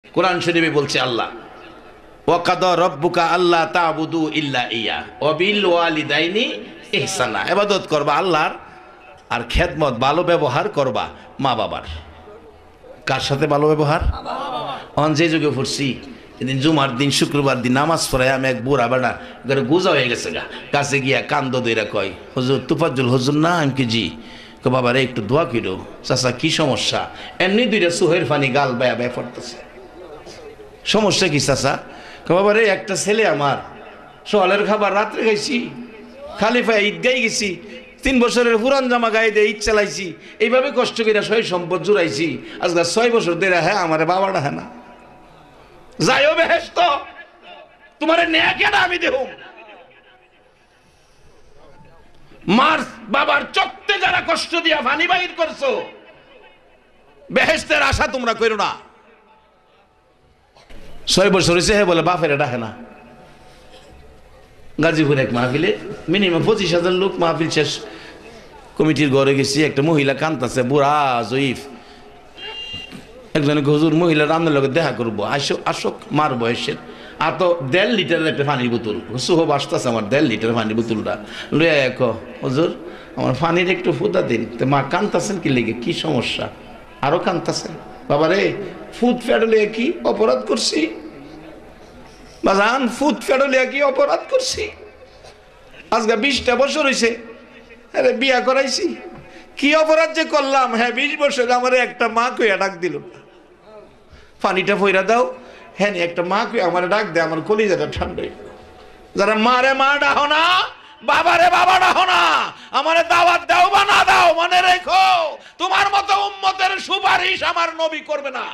কোরআন শরীফে বলছে আল্লাহ, ওয়াকাদা রব্বুকা আল্লাহ তা'বুদু ইল্লা ইয়া ওয়া বিল ওয়ালিদাইনি ইহসানা। ইবাদত করবা আল্লাহর, আর খেদমত ভালো ব্যবহার করবা মা বাবার। কার সাথে ভালো ব্যবহার? অন যে যুগে পড়ছি এদিন জুমার দিন শুক্রবার দিন নামাজ পড়ে আমি এক বুড়া বেড়া ঘরে গোজা হয়ে গেছে গা, কাছে গিয়া কান্দ দইরা কয়, হুজুর তুফাজ্জল হুজুর না? আমি কি জি? বাবা রে একটু দোয়া কইরো। চাচা কি সমস্যা? এমনি দুইটা সুহের পানি গাল বায়া বায়া পড়তেছে। সমস্যা কি চাচা? বাবা রে একটা ছেলে আমার, সকালের খাবার রাত্রে খাইছি, খালি পায়ে ঈদগাই গেছি, 3 বছরের পুরান জামা গায়ে দিয়ে ঈদ চালাইছি, এইভাবে কষ্ট করে সয় সম্পদ জুড়াইছি, আজকাল 6 বছর ধরে হ্যাঁ আমার বাবা ডাহে না। যাইও বেহেশত, তোমারে নেয়া কেন আমি দেহুম। মার বাবার চক্তে যারা কষ্ট দিয়া পানি বাহির করছো, বেহেশতের আশা তোমরা করো না। 6 বছর হয়েছে হে বলে বাপেরা ডাকে না। গাজীপুর এক মাহফিলে মিনিমাম 25,000 লোক, মাহফিল শেষ, কমিটির ঘরে গেছি, একটা মহিলা কান্তাছে, বুড়া জয়ীফ। একজন হুজুর মহিলা রান্নার লোকের দেখা করবো, আসক মার বয়সের, আর তো 1.5 লিটারের একটা পানির বোতল, সুহব আসতেছে আমার 1.5 লিটার পানির বোতলটা লইয়া এক, হুজুর আমার পানির একটু ফুদা দিন। তো মা কান্তাছেন কি লেগে? কি সমস্যা? আরো কান্তাছেন। বাবা রে ফুদ ফেডলে কি অপরাধ করছি? বাজান ফুদ ফেডলে কি অপরাধ করছি? আজকে 20টা বছর হয়েছে, আরে বিয়া করাইছি, কি অপরাধ যে করলাম? হ্যাঁ 20 বছর আমার একটা মা কইয়া ডাক দিল, পানিটা ফইরা দাও। হ্যাঁ একটা মা কইয়া আমার ডাক দে, আমার কলিজাটা ঠান্ডা। যারা মারে মা ডাহো না, বাবারে বাবা ডাহো না, আমারে দাওয়াত দাও বা না দাও, মনে রেখো তোমার মতো উম্মতের সুপারিশ আমার নবী করবে না।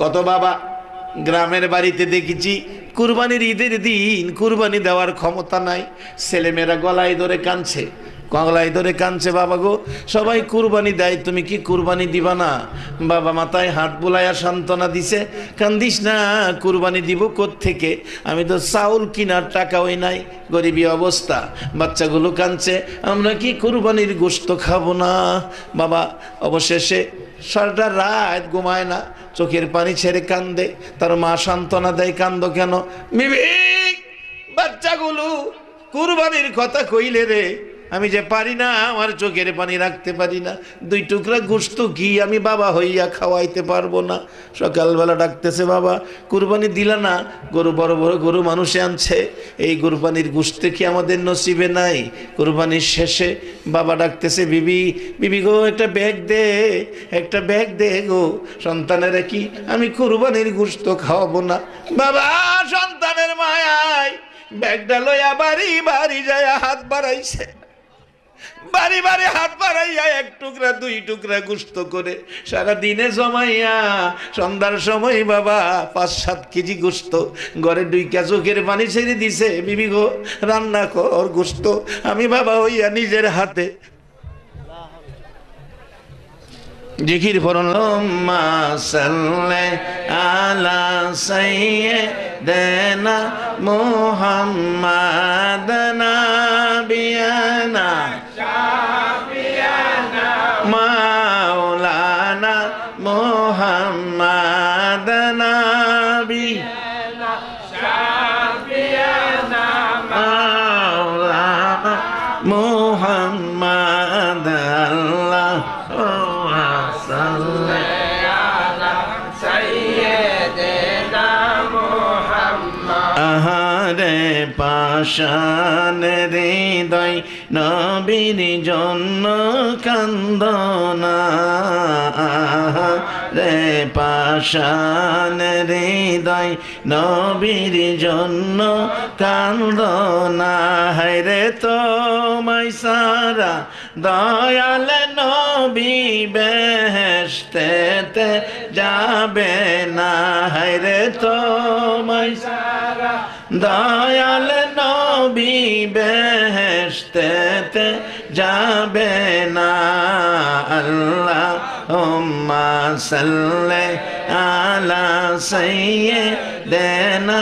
কত বাবা গ্রামের বাড়িতে দেখেছি কুরবানির ঈদের দিন কুরবানি দেওয়ার ক্ষমতা নাই, ছেলেমেয়েরা গলায় ধরে কাঁদছে, বাবা গো সবাই কুরবানি দেয়, তুমি কি কুরবানি দিবা না? বাবা মাথায় হাত বুলাইয়া সান্ত্বনা দিছে, কান্দিস না, কুরবানি দিব কোত্থেকে? আমি তো চাউল কিনার টাকাও নাই, গরিবী অবস্থা। বাচ্চাগুলো কাঁদছে, আমরা কি কুরবানির গোশত খাবো না? বাবা অবশেষে সারাটা রাত ঘুমায় না, চোখের পানি ছেড়ে কান্দে, তার মা সান্ত্বনা দেয়, কান্দো কেন? বিবেক বাচ্চাগুলো কুরবানির কথা কইলে রে আমি যে পারি না, আমার চোখের পানি রাখতে পারি না, 2 টুকরা গোশত কি আমি বাবা হইয়া খাওয়াইতে পারবো না? সকালবেলা ডাকতেছে, বাবা কুরবানি দিলা না? গরু বড় বড় গরু মানুষে আনছে, এই কুরবানির গোশত কি আমাদের নসিবে নাই? কুরবানির শেষে বাবা ডাকতেছে, বিবি গো একটা ব্যাগ দে গো, সন্তানের কি আমি কুরবানির গোশত খাওয়াবো না? বাবা সন্তানের মায়ায় ব্যাগটা লইয়া বাড়ি যায় হাত বাড়াইছে, বাড়ি হাত বাড়াইয়া 1 টুকরা 2 টুকরা গোশত করে সারা দিনে জমাইয়া সন্ধ্যার সময় বাবা 5-7 কেজি গোশত ঘরে 2 চোখের পানি ছেড়ে দিছে, বিবি গো রান্না কর গোশত আমি বাবা হইয়া নিজের হাতে। জিকির ফরল্লাহুম্মা সাল্লি আলা সাইয়্যিদিনা মুহাম্মাদ নাবিয়ানা শাফিয়ানা মাওলানা মুহাম্মাদ নাবিয়ানা শাফিয়ানা মাওলানা মুহাম্মাদ আল্লাহ আহারে পাষাণ হৃদয় নবীর জন্য কান্দনা, আহারে পাষাণ হৃদয় নবীর জন্য কান্দনা, হায়রে তোমায় সারা দয়াল নবী বেহেশতেতে যাবে না, হায়রে তোমায় সারা দয়াল নবী বেহেশতেতে যাবে না। আল্লাহুম্মা সাল্লি আলা সাইয়্যিদিনা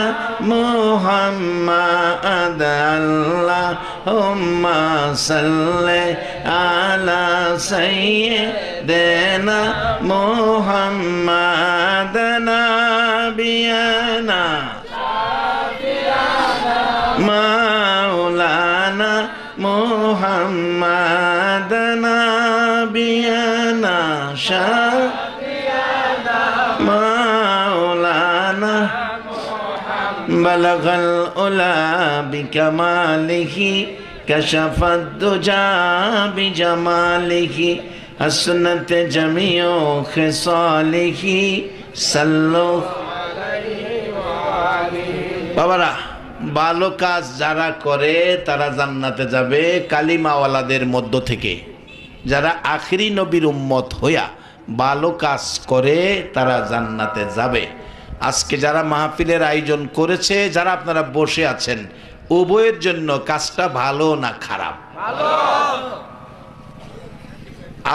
মুহাম্মাদ, আল্লাহুম্মা সাল্লি আলা সাইয়্যিদিনা মুহাম্মাদ নাবিয়ানা মাওলানা মুহাম্মাদ নাবিয়ানা শাফিয়ানা মাওলানা বালাগাল উলা বিকামালিহি কাশাফাদ দুজা বিজামালিহি হাসনাত জামিউ খিসালিহি সাল্লাল্লাহু আলাইহি ওয়া আলিহি। বাবারা, ভালো কাজ যারা করে তারা জান্নাতে যাবে কালিমাওয়ালাদের মধ্য থেকে। যারা আখিরি নবীর উম্মত হইয়া ভালো কাজ করে তারা জান্নাতে যাবে। আজকে যারা মাহফিলের আয়োজন করেছে, যারা আপনারা বসে আছেন, উভয়ের জন্য কাজটা ভালো না খারাপ? ভালো।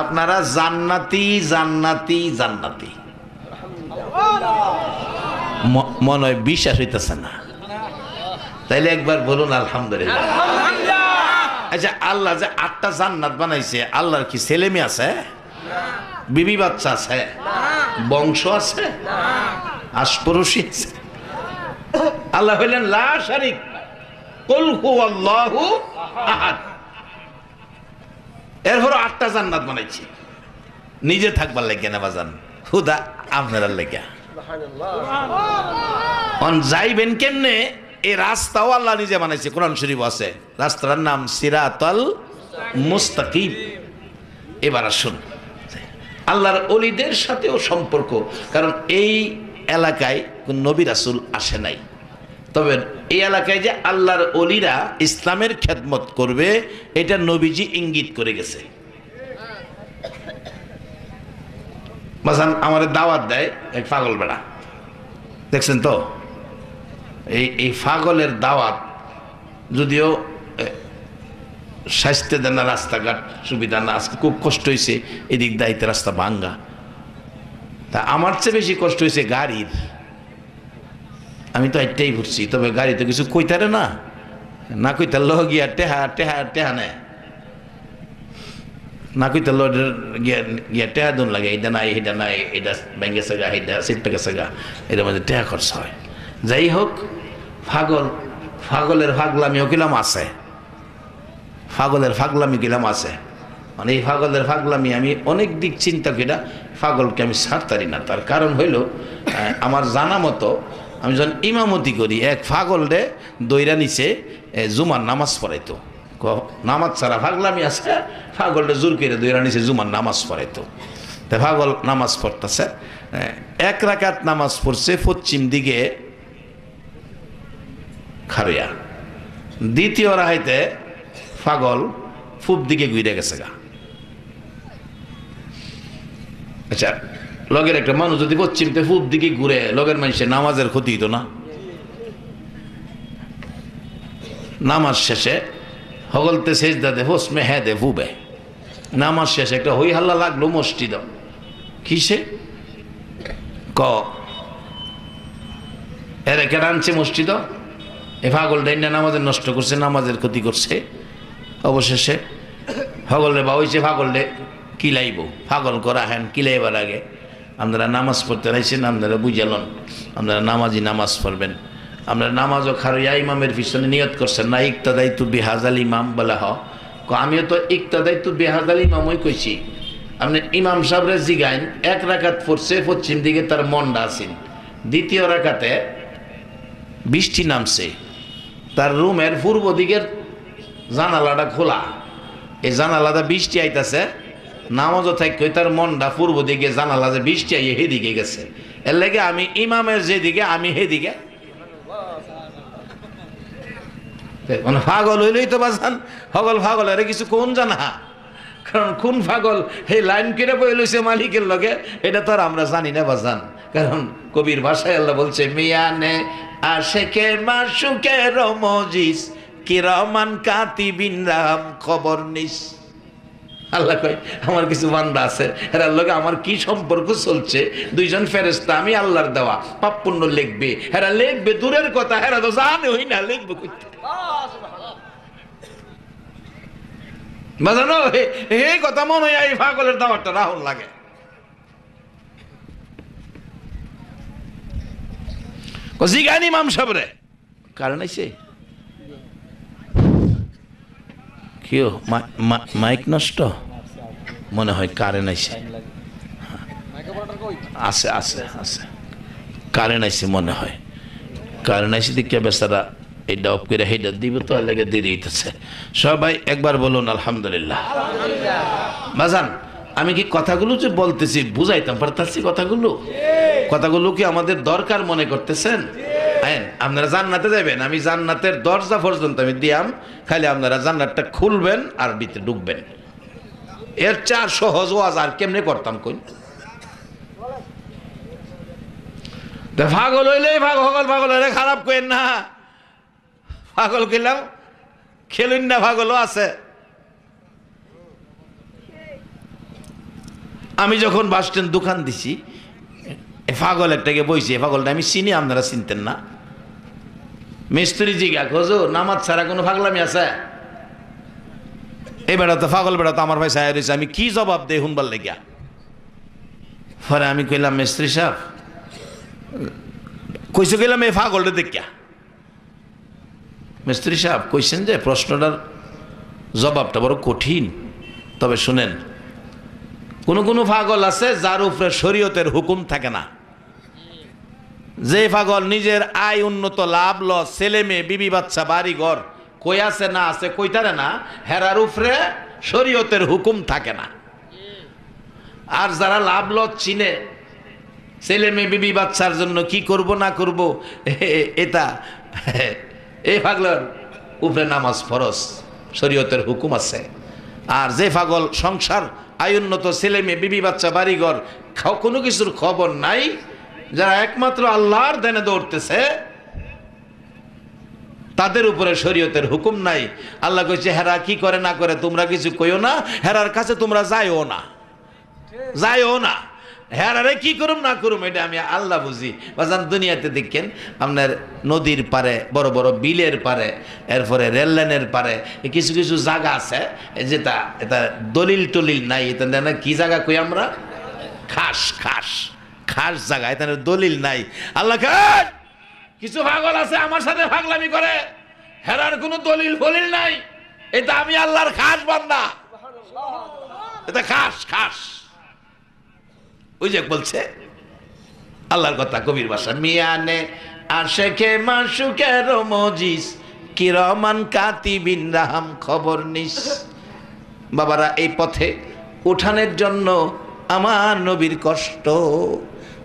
আপনারা জান্নাতি জান্নাতি জান্নাতি, মনে হয় বিশ্বাস হইতেছে না? তাইলে একবার বলুন আলহামদুলিল্লাহ। আচ্ছা, আল্লাহ যে 8টা জান্নাত বানাইছে, আল্লাহর কি ছেলে মেয়ে আছে? বিবি বাচ্চা আছে? বংশ আছে? আশপড়শী আছে? আল্লাহ হইলেন লা শারিক, কুল হুয়াল্লাহু আহাদ। এরপর 8টা জান্নাত বানাইছে, নিজে থাকবার লাগে না বাজান, হুদা আপনারা লাগে। যাইবেন কেমনে? এই রাস্তাও আল্লাহ নিজে বানাইছে, কোরআন শরীফ আছে, রাস্তার নাম সিরাতাল মুস্তাকিম। এবার আসুন, আল্লাহর ওলিদের সাথেও সম্পর্ক, কারণ এই এলাকায় কোন নবী রাসূল আসে নাই, তবে এই এলাকায় যে আল্লাহর ওলিরা ইসলামের খেদমত করবে এটা নবীজি ইঙ্গিত করে গেছে। মাসান আমাদের দাওয়াত দেয় এক পাগল বেড়া, দেখছেন তো? এই পাগলের দাওয়াত, যদিও স্বাস্থ্য দেন না, রাস্তাঘাট সুবিধা না, আজকে খুব কষ্ট হয়েছে, এদিক দায়িত্বে রাস্তা ভাঙ্গা। তা আমার চেয়ে বেশি কষ্ট হয়েছে গাড়ির। আমি তো একটাই ঘুরছি, তবে গাড়ি তো কিছু কইতারে না, না কইতার লো গিয়া টেহা টেহা টেহা নেয়, না কইতার লো গিয়া টেহা দুন লাগে, এটা নাই এটা নাই, এটা ব্যাঙ্গে সেগা, এটা সিটপে গেছে গা, এটার মধ্যে টেহা খরচ হয়। যাই হোক, পাগলের ফাগলামিও কিলাম আছে, পাগলের ফাগলামি কিলাম আছে। মানে এই পাগলের ফাগলামি আমি অনেক দিক চিন্তা করি, পাগলকে আমি ছাড়তারি না। তার কারণ হইল, আমার জানা মতো আমি যখন ইমামতি করি, এক পাগলরে দইরা নিচে জুমার নামাজ পড়াইতো। নামাজ ছাড়া ফাগলামি আছে, পাগলরে জোর করে দইরা নিচে জুমার নামাজ পড়াইতো। তা পাগল নামাজ পড়তেছে, 1 রাকাত নামাজ পড়ছে পশ্চিম দিকে খারিয়া, দ্বিতীয় রাহাইতে পাগল পূব দিকে ঘুরে গেছে গা। আচ্ছা, লগের একটা মানুষ যদি পশ্চিমতে পূব দিকে ঘুরে, লগের মানুষের নামাজের ক্ষতি হইতো না? নামাজ শেষে হগলতে সেজদা দে হোসমে হ্যাঁ দে ভুবে, নামাজ শেষে একটা হই হাল্লা লাগলো মসজিদ। কিসে ক এর কেন আনছে মসজিদ? এ পাগল ডাইনা নামাজের নষ্ট করছে, নামাজের ক্ষতি করছে। অবশেষে পাগলে বা হয়েছে, পাগলে কিলাইব, পাগল করা হ্যান কিলাইবার আগে আপনারা নামাজ পড়তে রাইছেন, আপনারা বুঝালন আপনারা নামাজি নামাজ পড়বেন। আপনারা নামাজও খারিয়া ইমামের পিছনে নিয়ত করছেন না, ইক্তাদাইতু বিহাজাল ইমাম বলা হ। আমিও তো ইক্তাদাইতু বিহাজাল ইমামই কইছি। আপনি ইমাম সাহেবরে জিগাইন, 1 রাকাত পড়ছে পশ্চিম দিকে, তার মনটা আছেন। দ্বিতীয় রাকাতে বৃষ্টি নামছে, তার রুমের পূর্ব দিকের জানালাটা খোলা, এই জানালাটা বৃষ্টি আইতাছে, নামাজও থাকি তার মনটা পূর্ব দিকে, জানালা যে বৃষ্টি আইয়ে সেদিকে গেছে। এর লাগে আমি ইমামের যেদিকে আমি সেদিকে। পাগল হইলেই তো বাজান, পাগল আরে কিছু কোন জানা, কারণ কোন পাগল এই লাইন কেটে বই লইছে মালিকের লগে, এটা তো আর আমরা জানি না বাজান। কারণ কবির ভাষায় আল্লাহ বলছে, মিয়ানে আশেকে মাশুকে রমজিস কিরামান কাতিবিন রাম খবর নিস। আল্লাহ কয় আমার কিছু বান্দা আছে, এরা লগে আমার কি সম্পর্ক চলছে, 2 জন ফেরেশতা আমি আল্লাহর দেওয়া, পাপ পুণ্য লিখবে, এরা লিখবে দূরের কথা, এরা তো জানে হই না লিখবে কইতে। বাজানো এই কথা মনে হয় এই পাগলের দাওয়াতটা রাহুল লাগে। জিগান ইমাম সাহেব রে কারণ আইছে কি মাইক নষ্ট মনে হয়, কারেন্ট আইছে, আছে আছে আছে কারেন্ট আইছে মনে হয়, কারেন্ট আইছে দেখে বেচারা এটা অফ করে হেডা দিব তো লাগে দেরি হইতেছে। সবাই একবার বলুন আলহামদুলিল্লাহ। বাজান আমি কি কথাগুলো যে বলতেছি বুঝাইতাম পারতাছি, কথাগুলো কি আমাদের দরকার মনে করতেছেন? হ্যাঁ, আপনারা জান্নাতে যাবেন, আমি জান্নাতের দরজা পর্যন্ত আমি দিয়াম, খালি আপনারা জান্নাতটা খুলবেন আর ভিতরে ঢুকবেন। এর চার সহজ ওয়াজ আর কেমনে করতাম কই? পাগল হইলে পাগল হইলে খারাপ করেন না, পাগল কইলাম খেলুন না, পাগলও আছে। আমি যখন বাস স্ট্যান্ড দোকান দিছি, পাগল একটাকে বইছি, পাগলটা আমি চিনি, আপনারা চিনতেন না। মিস্ত্রি জিগা খোঁজো নামাজ ছাড়া কোনো পাগলামি আছে? এই বেড়া তো পাগল, বেড়া তো আমার ভাই সাহেব রয়েছে, আমি কি জবাব দেই শুনবার লেগিয়া? পরে আমি কইলাম মিস্ত্রি সাহেব কইছে, কইলাম এই পাগলটা দেখিয়া। মিস্ত্রি সাহেব কইছেন যে প্রশ্নটার জবাবটা বড় কঠিন, তবে শুনেন, কোনো পাগল আছে যার উপরে শরীয়তের হুকুম থাকে না। যে পাগল নিজের আয় উন্নত লাভ লস ছেলে মেয়ে বিবি বাচ্চা বাড়ি ঘর কই আছে না আছে কইতারে না, হেরার উপরে শরীয়তের হুকুম থাকে না। আর যারা লাভ লস চিনে, ছেলে মেয়ে বিবি বাচ্চার জন্য কি করব না করব এটা, এই পাগলের উপরে নামাজ ফরজ, শরীয়তের হুকুম আছে। আর যে পাগল সংসার আয় উন্নত ছেলে মেয়ে বিবি বাচ্চা বাড়িঘর কোনো কিছুর খবর নাই, যারা একমাত্র আল্লাহর দেনে দৌড়তেছে, তাদের উপরে শরীয়তের হুকুম নাই। আল্লাহ কইছে হেরা কি করে না করে তোমরা কিছু কইও না, হেরার কাছে তোমরা যাইও না, হেরারে কি করুম না করুম এটা আমি আল্লাহ বুঝি। বাজান দুনিয়াতে দেখেন আপনার নদীর পারে, বড় বড় বিলের পারে, এরপরে রেল লাইনের পারে কিছু কিছু জায়গা আছে যেটা এটা দলিল টলিল নাই, এটা না কি জায়গা কই আমরা, খাস জায়গা, এটা দলিল নাই। আল্লাহ কিছু পাগল আছে আমার সাথে পাগলামি করে, হেরার কোনো দলিল ফলিল নাই, এটা আমি আল্লাহর খাস বান্দা, এটা খাস। ওই যে বলছে আল্লাহর কথা কবির ভাষা, মিয়ানে আশেকে মাশুকের মজিস কিরমান কাতিবিন রাহাম খবর নিস। বাবারা এই পথে উঠানের জন্য আমার নবীর কষ্ট।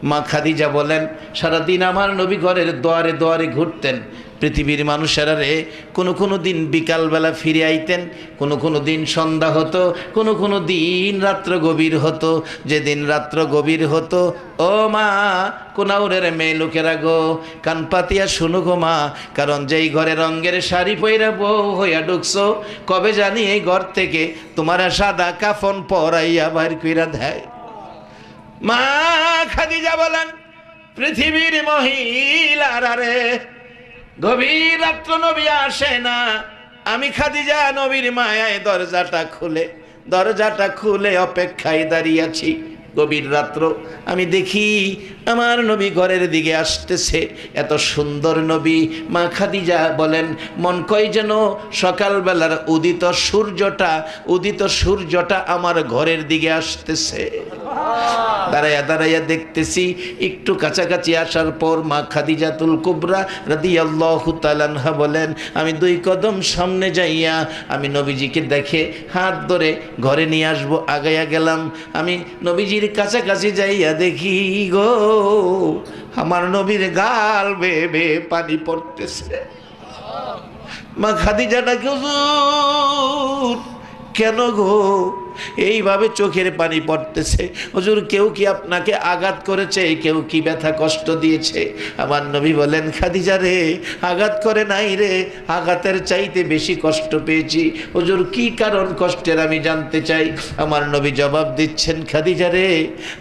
মা খাদিজা বলেন সারাদিন আমার নবী ঘরের দুয়ারে দুয়ারে ঘুরতেন, পৃথিবীর মানুষেরা রে কোনো দিন বিকালবেলা ফিরে আইতেন, কোনো দিন সন্ধ্যা হতো, কোনো দিন রাত্র গভীর হতো। যেদিন রাত্র গভীর হতো, ও মা কোনাউরের মেয়ে লোকেরা গো কান পাতিয়া শুনো গো মা, কারণ যেই ঘরে রঙের শাড়ি পইরা বউ হইয়া ঢুকছো, কবে জানি এই ঘর থেকে তোমার সাদা কাফন পরাইয়া বাইর কইরা দেয়। মা খাদিজা বলেন পৃথিবীর মহিলারা রে গভীর রাত্র নবী আসে না, আমি খাদিজা নবীর মায়ায় দরজাটা খুলে অপেক্ষায় দাঁড়িয়ে আছি। গভীর রাত্র আমি দেখি আমার নবী ঘরের দিকে আসতেছে, এত সুন্দর নবী। মা খাদিজা বলেন মন কয় যেন সকালবেলার উদিত সূর্যটা আমার ঘরের দিকে আসতেছে। দাঁড়াইয়া দেখতেছি, একটু কাছাকাছি আসার পর মা খাদিজাতুল কুবরা রাদিয়াল্লাহু তাআলা আনহা বলেন আমি 2 কদম সামনে যাইয়া আমি নবীজিকে দেখে হাত ধরে ঘরে নিয়ে আসবো, আগাইয়া গেলাম। আমি নবীজির কাছাকাছি যাইয়া দেখি গো আমার নবীর গাল বেয়ে বেয়ে পানি পড়তেছে। মা খাদিজা ডাকে হুজুর কেন গো, এইভাবে চোখের পানি পড়তেছে। হুজুর কেউ কি আপনাকে আঘাত করেছে, কেউ কি ব্যথা কষ্ট দিয়েছে? আমার নবী বলেন, খাদিজা রে, আঘাত করে নাই রে, আঘাতের চাইতে বেশি কষ্ট পেয়েছি। হুজুর কি কারণ কষ্টের আমি জানতে চাই। আমার নবী জবাব দিচ্ছেন, খাদিজা রে,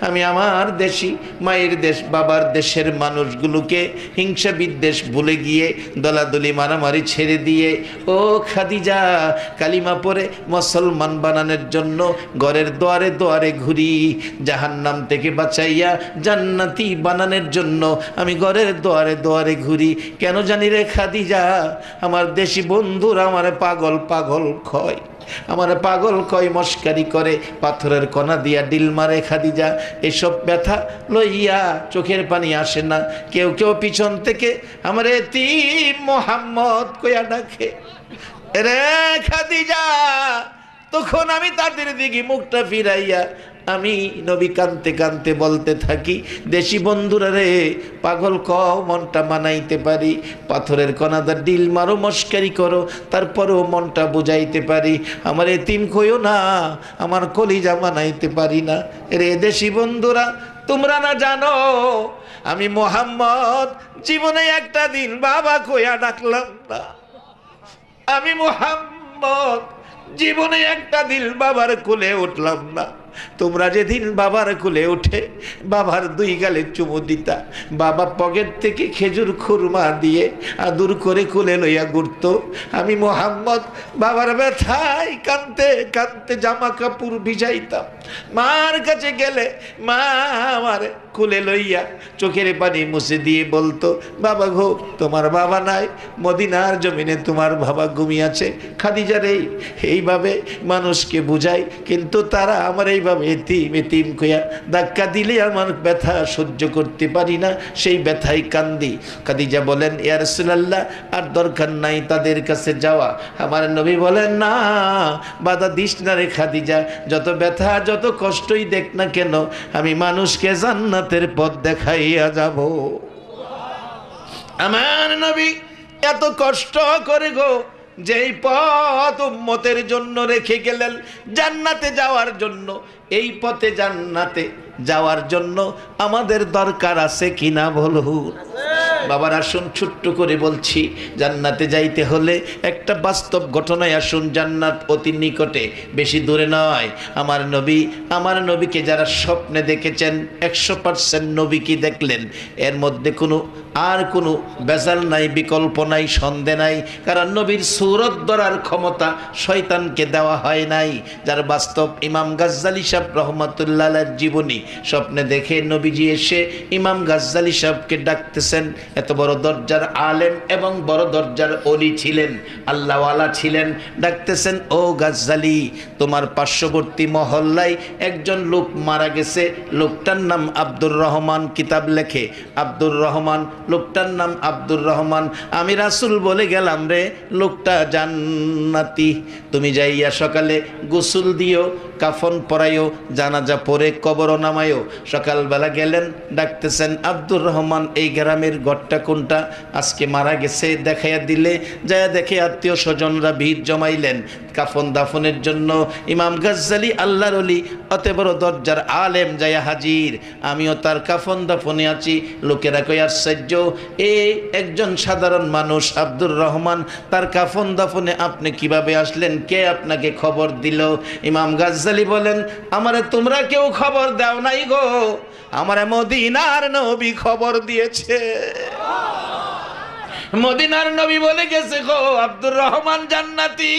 আমি আমার দেশি মায়ের দেশ বাবার দেশের মানুষগুলোকে হিংসা বিদ্বেষ ভুলে গিয়ে দলাদলি মারামারি ছেড়ে দিয়ে ও খাদিজা কালিমা পড়ে মুসলমান বানানোর জন্য ঘরের দুয়ারে দুয়ারে ঘুরি। জাহান্নাম থেকে বাঁচাইয়া জান্নাতি বানানোর জন্য আমি ঘরের দুয়ারে দুয়ারে ঘুরি। কেন জানি রে খাদিজা, আমার দেশি বন্ধুরা আমার পাগল পাগল কয়, আমার পাগল কয়, মস্কারি করে, পাথরের কণা দিয়া ডিল মারে। খাদিজা এসব ব্যথা লইয়া চোখের পানি আসে না। কেউ কেউ পিছন থেকে আমার এতিম মোহাম্মদ কইয়া ডাকে, রে খাদিজা। তখন আমি তাদের দিকে মুখটা ফিরাইয়া আমি নবী কানতে কানতে বলতে থাকি, দেশি বন্ধুরা রে, পাগল কও, মনটা মানাইতে পারি, পাথরের কণাদার ডিল মারো, মস্কারি করো, তারপরেও মনটা বুঝাইতে পারি। আমার এতিম কইও না, আমার কলিজা মানাইতে পারি না। রে দেশি বন্ধুরা, তোমরা না জানো আমি মোহাম্মদ জীবনে একটা দিন বাবা কইয়া ডাকলাম না। আমি মোহাম্মদ জীবনে একটা দিন বাবার কোলে উঠলাম না। তোমরা যেদিন বাবার কোলে উঠে বাবার দুই গালে চুমু দিতা, বাবা পকেট থেকে খেজুর খুরমা দিয়ে আদর করে কোলে লইয়া ঘুরতো, আমি মোহাম্মদ বাবার ব্যথায় কাঁদতে কাঁদতে জামা কাপড় ভিজাইতাম। মার কাছে গেলে মা আমার কোলে লইয়া চোখের পানি মুছে দিয়ে বলতো, বাবা গো, তোমার বাবা নাই, মদিনার জমিনে তোমার বাবা ঘুমিয়েছে। খাদিজা রে, এইভাবে মানুষকে বুঝাই, কিন্তু তারা আমার এইভাবে এতিম এতিম কইয়া ধাক্কা দিলে আমার ব্যথা সহ্য করতে পারি না, সেই ব্যথায় কান্দি। খাদিজা বলেন, ইয়া রাসূলুল্লাহ, আর দরকার নাই তাদের কাছে যাওয়া। আমার নবী বলেন, না, বাধা দিস না রে খাদিজা, যত ব্যথা যত কষ্টই দেখ না কেন, আমি মানুষকে জান্নাতের পথ দেখাইয়া যাব। আমার নবী এত কষ্ট করে গো যেই পথ উম্মতের জন্য রেখে গেলেন জান্নাতে যাওয়ার জন্য, এই পথে জান্নাতে যাওয়ার জন্য আমাদের দরকার আছে কিনা বলুন? বাবার আসুন, ছোট্ট করে বলছি, জান্নাতে যাইতে হলে একটা বাস্তব ঘটনায় আসুন। জান্নাত অতি নিকটে, বেশি দূরে নয়। আমার নবীকে যারা স্বপ্নে দেখেছেন 100% নবী কি দেখলেন, এর মধ্যে কোনো বেজাল নাই, বিকল্প নাই, সন্দেহ নাই। কারণ নবীর সূরত ধরার ক্ষমতা শয়তানকে দেওয়া হয় নাই। যার বাস্তব ইমাম গাজ্জালী সাহেব রহমাতুল্লাহ আলাইহির জীবনী স্বপ্নে দেখে নবীজি এসে ইমাম গাজ্জালী সাহেবকে ডাকতেছেন। এত বড় দরজার আলেম এবং বড় দরজার ওলি ছিলেন, আল্লাহওয়ালা ছিলেন। ডাকতেছেন, ও গাজ্জালী, তোমার পার্শ্ববর্তী মহল্লায় একজন লোক মারা গেছে, লোকটার নাম আব্দুর রহমান। কিতাব লেখে আব্দুর রহমান, লোকটার নাম আব্দুর রহমান। আমি রাসূল বলে গেলাম রে, লোকটা জান্নাতি। তুমি যাইয়া সকালে গোসল দিও, কাফন পরাইও, জানাজা পড়ে কবর নামায়ও। সকালবেলা গেলেন, ডাকতেছেন, আব্দুর রহমান, এই গ্রামের ঘরটা কোনটা? আজকে মারা গেছে। দেখাইয়া দিলে, যায় দেখে আত্মীয় স্বজনরা ভিড় জমাইলেন কাফন দাফনের জন্য। ইমাম গাজ্জালী আল্লাহর ওলি, অত বড় দরজার আলেম যায়া হাজির। আমিও তার কাফন দাফনে আছি। লোকেরা কই, আশ্চর্য, এই একজন সাধারণ মানুষ আব্দুর রহমান, তার কাফন দাফনে আপনি কিভাবে আসলেন? কে আপনাকে খবর দিল? ইমাম গাজ্জালী বলেন, আমারে তোমরা কেউ খবর দাও নাই গো, আমারে মদিনার নবী খবর দিয়েছে। মদিনার নবী বলে গেছে গো, আব্দুর রহমান জান্নাতি।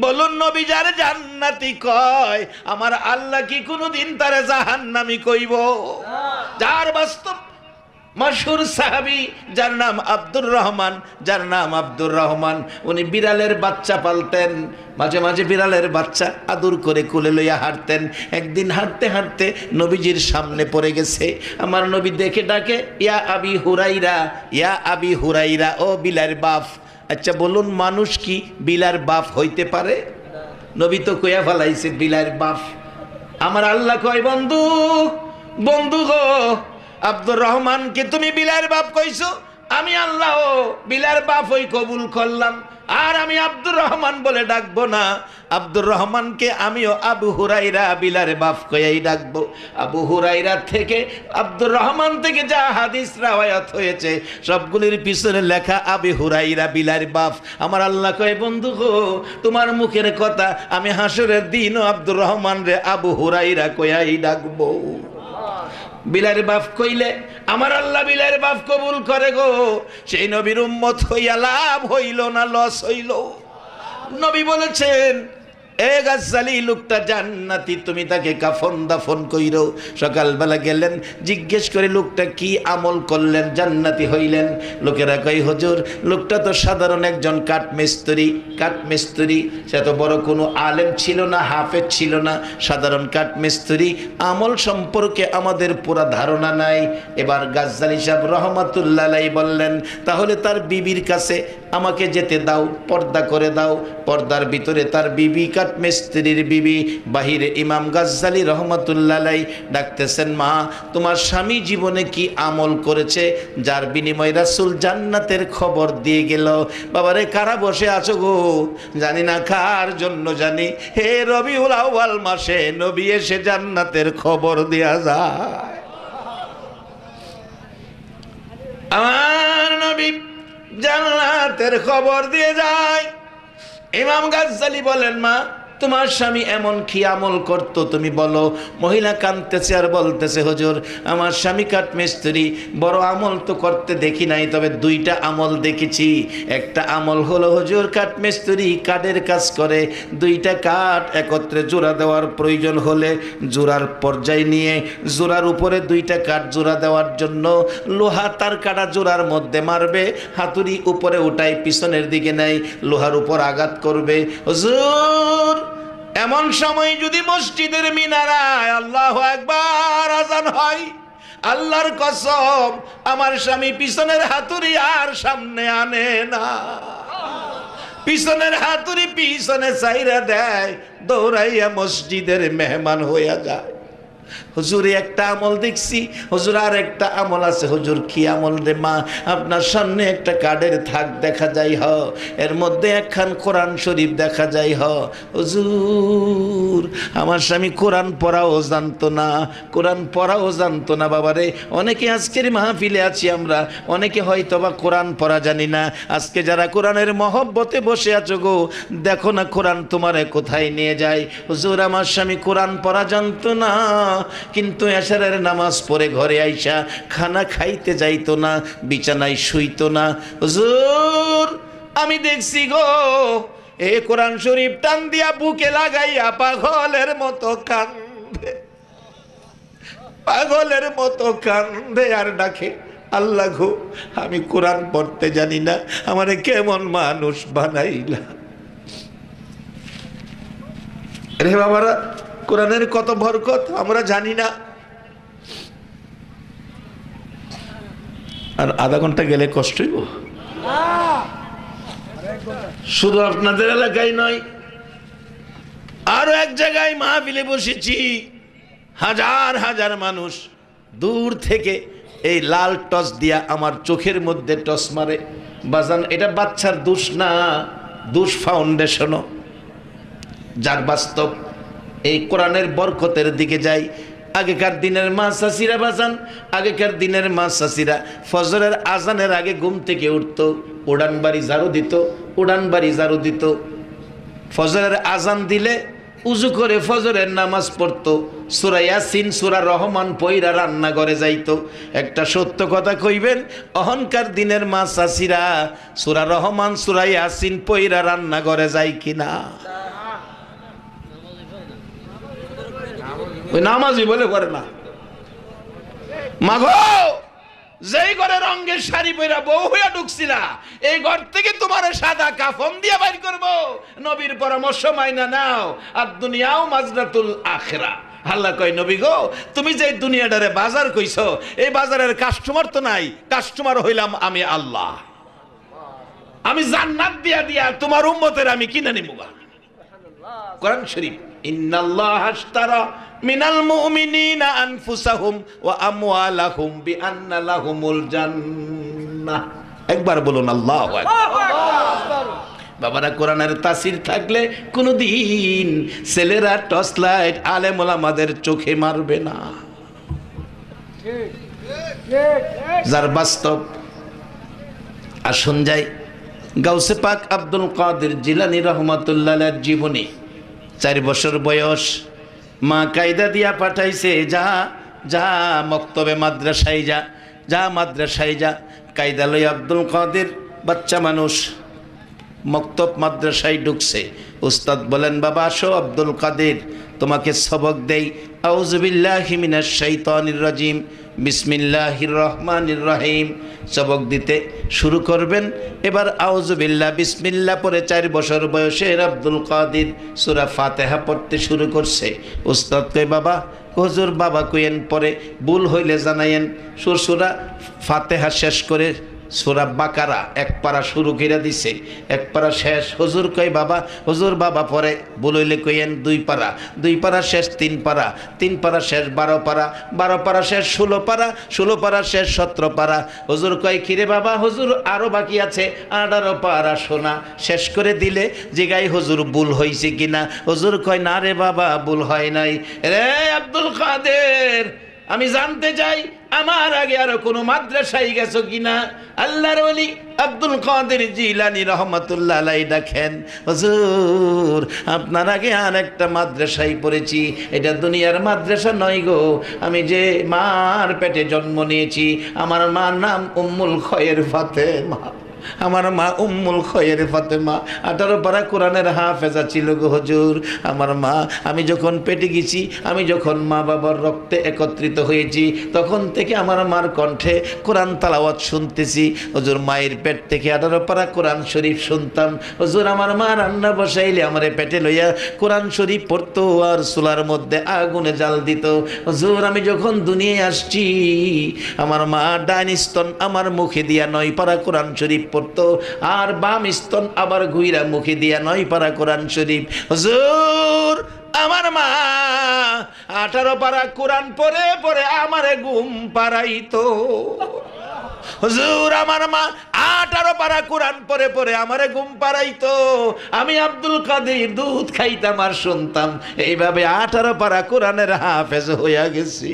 বলুন, নবী যার জান্নাতি কয়, আমার আল্লাহ কি কোনোদিন তারে জাহান্নামী কইব? যার বাস্তব মশহুর সাহাবী, যার নাম আব্দুর রহমান, উনি বিড়ালের বাচ্চা পালতেন। মাঝে মাঝে বিড়ালের বাচ্চা আদর করে কোলে লইয়া হাঁটতেন। একদিন হাঁটতে হাঁটতে নবীজির সামনে পড়ে গেছে। আমার নবী দেখে ডাকে, ইয়া আবি হুরাইরা, ইয়া আবি হুরাইরা, ও বিলার বাপ। আচ্ছা বলুন, মানুষ কি বিলার বাপ হইতে পারে? নবী তো কইয়া ফেলাইছে বিলার বাপ। আমার আল্লাহ কয়, বন্ধু গো, আব্দুর রহমানকে তুমি বিলার বাপ কইছো, আমি আল্লাহ বিলার বাপ হই কবুল করলাম। আর আমি আব্দুর রহমান বলে ডাকবো না, আব্দুর রহমানকে আমিও আবু হুরাইরা বিলার বাপ কইয়াই ডাকবো। আবু হুরাইরা থেকে আব্দুর রহমান থেকে যা হাদিস রাওয়ায়াত হয়েছে সবগুলির পিছনে লেখা আবু হুরাইরা বিলার বাপ। আমার আল্লাহ কয় বন্ধু গো, তোমার মুখের কথা আমি হাসরের দিনও আব্দুর রহমান রে আবু হুরাইরা কইয়াই ডাকবো। বিলার বাপ কইলে আমার আল্লাহ বিলার বাপ কবুল করে গো। সেই নবীর উম্মত হইয়া লাভ হইল না লস হইল? নবী বলেছেন, এ গাজ্জালি লোকটা জান্নাতি, তুমি তাকে কাফন দাফন কইরো। সকালবেলা গেলেন, জিজ্ঞেস করে লোকটা কি আমল করলেন জান্নাতি হইলেন? লোকেরা কই হুজুর লোকটা তো সাধারণ একজন কাঠমিস্ত্রি, সে তো বড় কোনো আলেম ছিল না, হাফেজ ছিল না, সাধারণ কাঠমিস্ত্রি, আমল সম্পর্কে আমাদের পুরা ধারণা নাই। এবার গাজ্জালি সাহেব রহমাতুল্লাহ আলাইহি বললেন, তাহলে তার বিবির কাছে আমাকে যেতে দাও, পর্দা করে দাও। পর্দার ভিতরে তার বিবি, কাঠমিস্ত্রির বিবি, বাহিরে ইমাম গাজ্জালি রহমাতুল্লাহ আলাইহি ডাকতেছেন, মা তোমার স্বামী জীবনে কি আমল করেছে যার বিনিময়ে রাসূল জান্নাতের খবর দিয়ে গেল? বাবারে কারা বসে আছো গো? জানি না কার জন্য জানি, হে রবিউল আউয়াল মাসে নবী এসে জান্নাতের খবর দেয়া যায়। আমার নবী জান্নাতের খবর দিয়ে যায়। ইমাম গাজ্জালি বলেন, মা তোমার স্বামী এমন কি আমল করতো তুমি বলো? মহিলা কাঁদতেছে আর বলতেছে, হুজুর আমার স্বামী কাঠমিস্ত্রি, বড় আমল তো করতে দেখি নাই, তবে দুইটা আমল দেখেছি। একটা আমল হলো হুজুর কাঠমিস্ত্রি কাঠের কাজ করে, দুইটা কাঠ একত্রে জোড়া দেওয়ার প্রয়োজন হলে জোড়ার পর্যায়ে নিয়ে জোড়ার উপরে দুইটা কাঠ জোড়া দেওয়ার জন্য লোহা তার কাটা জোড়ার মধ্যে মারবে, হাতুড়ি উপরে উঠাই পিছনের দিকে নেয়, লোহার উপর আঘাত করবে। হুজুর এমন সময় যদি মসজিদের মিনারায় আল্লাহু আকবার আজান হয়, আল্লাহর কসম আমার স্বামী পিছনের হাতুড়ি আর সামনে আনে না, পিছনের হাতুড়ি পিছনে চাইরা দেয়, দৌড়াইয়া মসজিদের মেহমান হইয়া যায়। হুজুরে একটা আমল দেখছি। হুজুর আর একটা আমল আছে। হুজুর কি আমল রে? মা আপনার সামনে একটা কার্ডের থাক দেখা যায়, এর মধ্যে একখান কোরআন শরীফ দেখা যায়। হুজুর আমার স্বামী কোরআন পড়াও জানতো না, কোরআন পড়াও জানতো না। বাবারে অনেকে আজকের মাহফিলে আছি আমরা, অনেকে হয়তো বা কোরআন পড়া জানি না। আজকে যারা কোরআনের মহব্বতে বসে আছো গো, দেখো না কোরআন তোমারে কোথায় নিয়ে যায়। হুজুর আমার স্বামী কোরআন পড়া জানতো না, কিন্তু এশারের নামাজ পড়ে ঘরে আইসা খানা খাইতে যাইতো না, বিছানায় শুইতো না। হুজুর আমি দেখছি গো, এ কোরআন শরীফ টান দিয়া বুকে লাগাইয়া পাগলের মতো কান্দে, পাগলের মতো কান্দে আর ডাকে, আল্লাহ গো আমি কোরআন পড়তে জানি না, আমারে কেমন মানুষ বানাইলা। রে বাবারা, কোরআনের কত বরকত আমরা জানি না। আর আধা ঘন্টা গেলে কষ্ট হইব। শুধু আপনাদের এলাকায় নয়, আরো এক জায়গায় মাহফিলে বসেছি, হাজার হাজার মানুষ দূর থেকে এই লাল টস দিয়া আমার চোখের মধ্যে টস মারে। বাজান এটা বাচ্চার দোষ না, দোষ ফাউন্ডেশনও, যার বাস্তব এই কোরআনের বরকতের দিকে যাই। আগেকার দিনের মা চাচিরা বাজান, আগেকার দিনের মা চাচিরা ফজরের আজানের আগে ঘুম থেকে উঠতো, উড়ান বাড়ি ঝাড়ু দিত, উড়ান বাড়ি ঝাড়ু দিত। ফজরের আজান দিলে উজু করে ফজরের নামাজ পড়তো, সূরা ইয়াসিন সূরা রহমান পইরা রান্নাঘরে যাইতো। একটা সত্য কথা কইবেন, অহংকার দিনের মা চাচিরা সূরা রহমান সূরা ইয়াসিন পইরা রান্নাঘরে যায় কিনা? ওই নামাজি বলে করে না। মাগো যেই ঘরে রঙের শাড়ি পরা বউ হইয়া ঢুকছিলা, এই ঘর থেকে তোমার সাদা কাফন দিয়ে বাইর করবো। নবীর পরামর্শ মাইনা নাও, আর দুনিয়াও মাজরাতুল আখিরা। আল্লাহ কয় নবী গো, তুমি যে দুনিয়াটারে বাজার কইছো, এই বাজারের কাস্টমার তো নাই, কাস্টমার হইলাম আমি আল্লাহ। আমি জান্নাত দিয়া দিয়া তোমার উম্মতের আমি কিনে নিমুগা। কোরআন শরীফ, ইন্নাল্লাহা আশতারা মিনাল মুমিনিনা আনফুসাহুম ওয়া আমওয়ালাহুম বিআন্না লাহুমুল জান্নাহ। একবার বলুন আল্লাহু আকবার। বাবারা কোরআনের তাসির থাকলে কোনোদিন ছেলেরা টর্চ লাইট আলেম ওলামাদের চোখে মারবে না। যার বাস্তব। আসুন যাই গাউসে পাক আব্দুল কাদের জিলানী রাহমাতুল্লাহ আলাইহির জীবনী। 4 বছর বয়স, মা কায়দা দিয়া পাঠাইছে, যা যা মক্তবে মাদ্রাসায় যা, যা মাদ্রাসায় যা। কায়দা লই আব্দুল কাদের বাচ্চা মানুষ মক্তব মাদ্রাসায় ঢুকছে। উস্তাদ বলেন, বাবা আসো আব্দুল কাদের, তোমাকে সবক দেই। আউযু বিল্লাহি মিনাশ শাইতানির রাজিম, বিসমিল্লাহির রহমানির রহিম। সবক দিতে শুরু করবেন। এবার আউযু বিল্লাহ বিসমিল্লাহ পরে 4 বছর বয়সের আব্দুল কাদের সূরা ফাতিহা পড়তে শুরু করছে। উস্তাদ কয়, বাবা হুজুর বাবা কইেন, পরে ভুল হইলে জানাইয়েন। সূরা ফাতিহা শেষ করে সূরা বাকারা 1 পারা শুরু করে দিছে, 1 পারা শেষ। হুজুর কয়, বাবা হুজুর বাবা পরে ভুল হইলে কইেন 2 পারা, 2 পারা শেষ 3 পারা, 3 পারা শেষ 12 পারা, 12 পারা শেষ 16 পারা, 16 পারা শেষ 17 পারা। হুজুর কয়, কিরে বাবা হুজুর আরো বাকি আছে 18 পারা শোনা। শেষ করে দিলে জিগাই হুজুর ভুল হইছে কিনা। হুজুর কয়, না রে বাবা ভুল হয় নাই। রে আব্দুল কাদের, আমি জানতে চাই আমার আগে আরো কোনো মাদ্রাসায় গেছো কিনা। আল্লাহর ওলি আব্দুল কাদের জিলানী রাহমাতুল্লাহ আলাইহি দেখেন, হুজুর আপনার আগে আর একটা মাদ্রাসায় পড়েছি, এটা দুনিয়ার মাদ্রাসা নয় গো। আমি যে মার পেটে জন্ম নিয়েছি, আমার মার নাম উম্মুল খয়ের ফাতেমা। আমার মা উম্মুল খয়ের ফাতেমা 18 পারা কোরআনের হাফেজা ছিল গো হুজুর। আমার মা, আমি যখন পেটে গেছি, আমি যখন মা বাবার রক্তে একত্রিত হয়েছি, তখন থেকে আমার মার কণ্ঠে কোরআন তালাওয়াত শুনতেছি। হুজুর মায়ের পেট থেকে 18 পারা কোরআন শরীফ শুনতাম। হুজুর আমার মা রান্না বসাইলে আমারে পেটে লইয়া কোরআন শরীফ পড়তো আর চুলার মধ্যে আগুনে জাল দিত। হুজুর আমি যখন দুনিয়ায় আসছি, আমার মা ডাইন স্তন আমার মুখে দিয়া 9 পারা কোরআন শরীফ পড়তো, আর বাম স্তন আবার ঘুইরা মুখে দিয়া 9 পারা কোরআন শরীফ। হুজুর আমার মা 18 পারা কোরআন পড়ে পড়ে আমারে ঘুম পাড়াইতো। হুজুর আমার মা 18 পারা কোরআন পড়ে পড়ে আমারে ঘুম পাড়াইতো। আমি আব্দুল কাদের দুধ খাইতাম আর শুনতাম। এইভাবে 18 পারা কোরআনের হাফেজ হইয়া গেছি।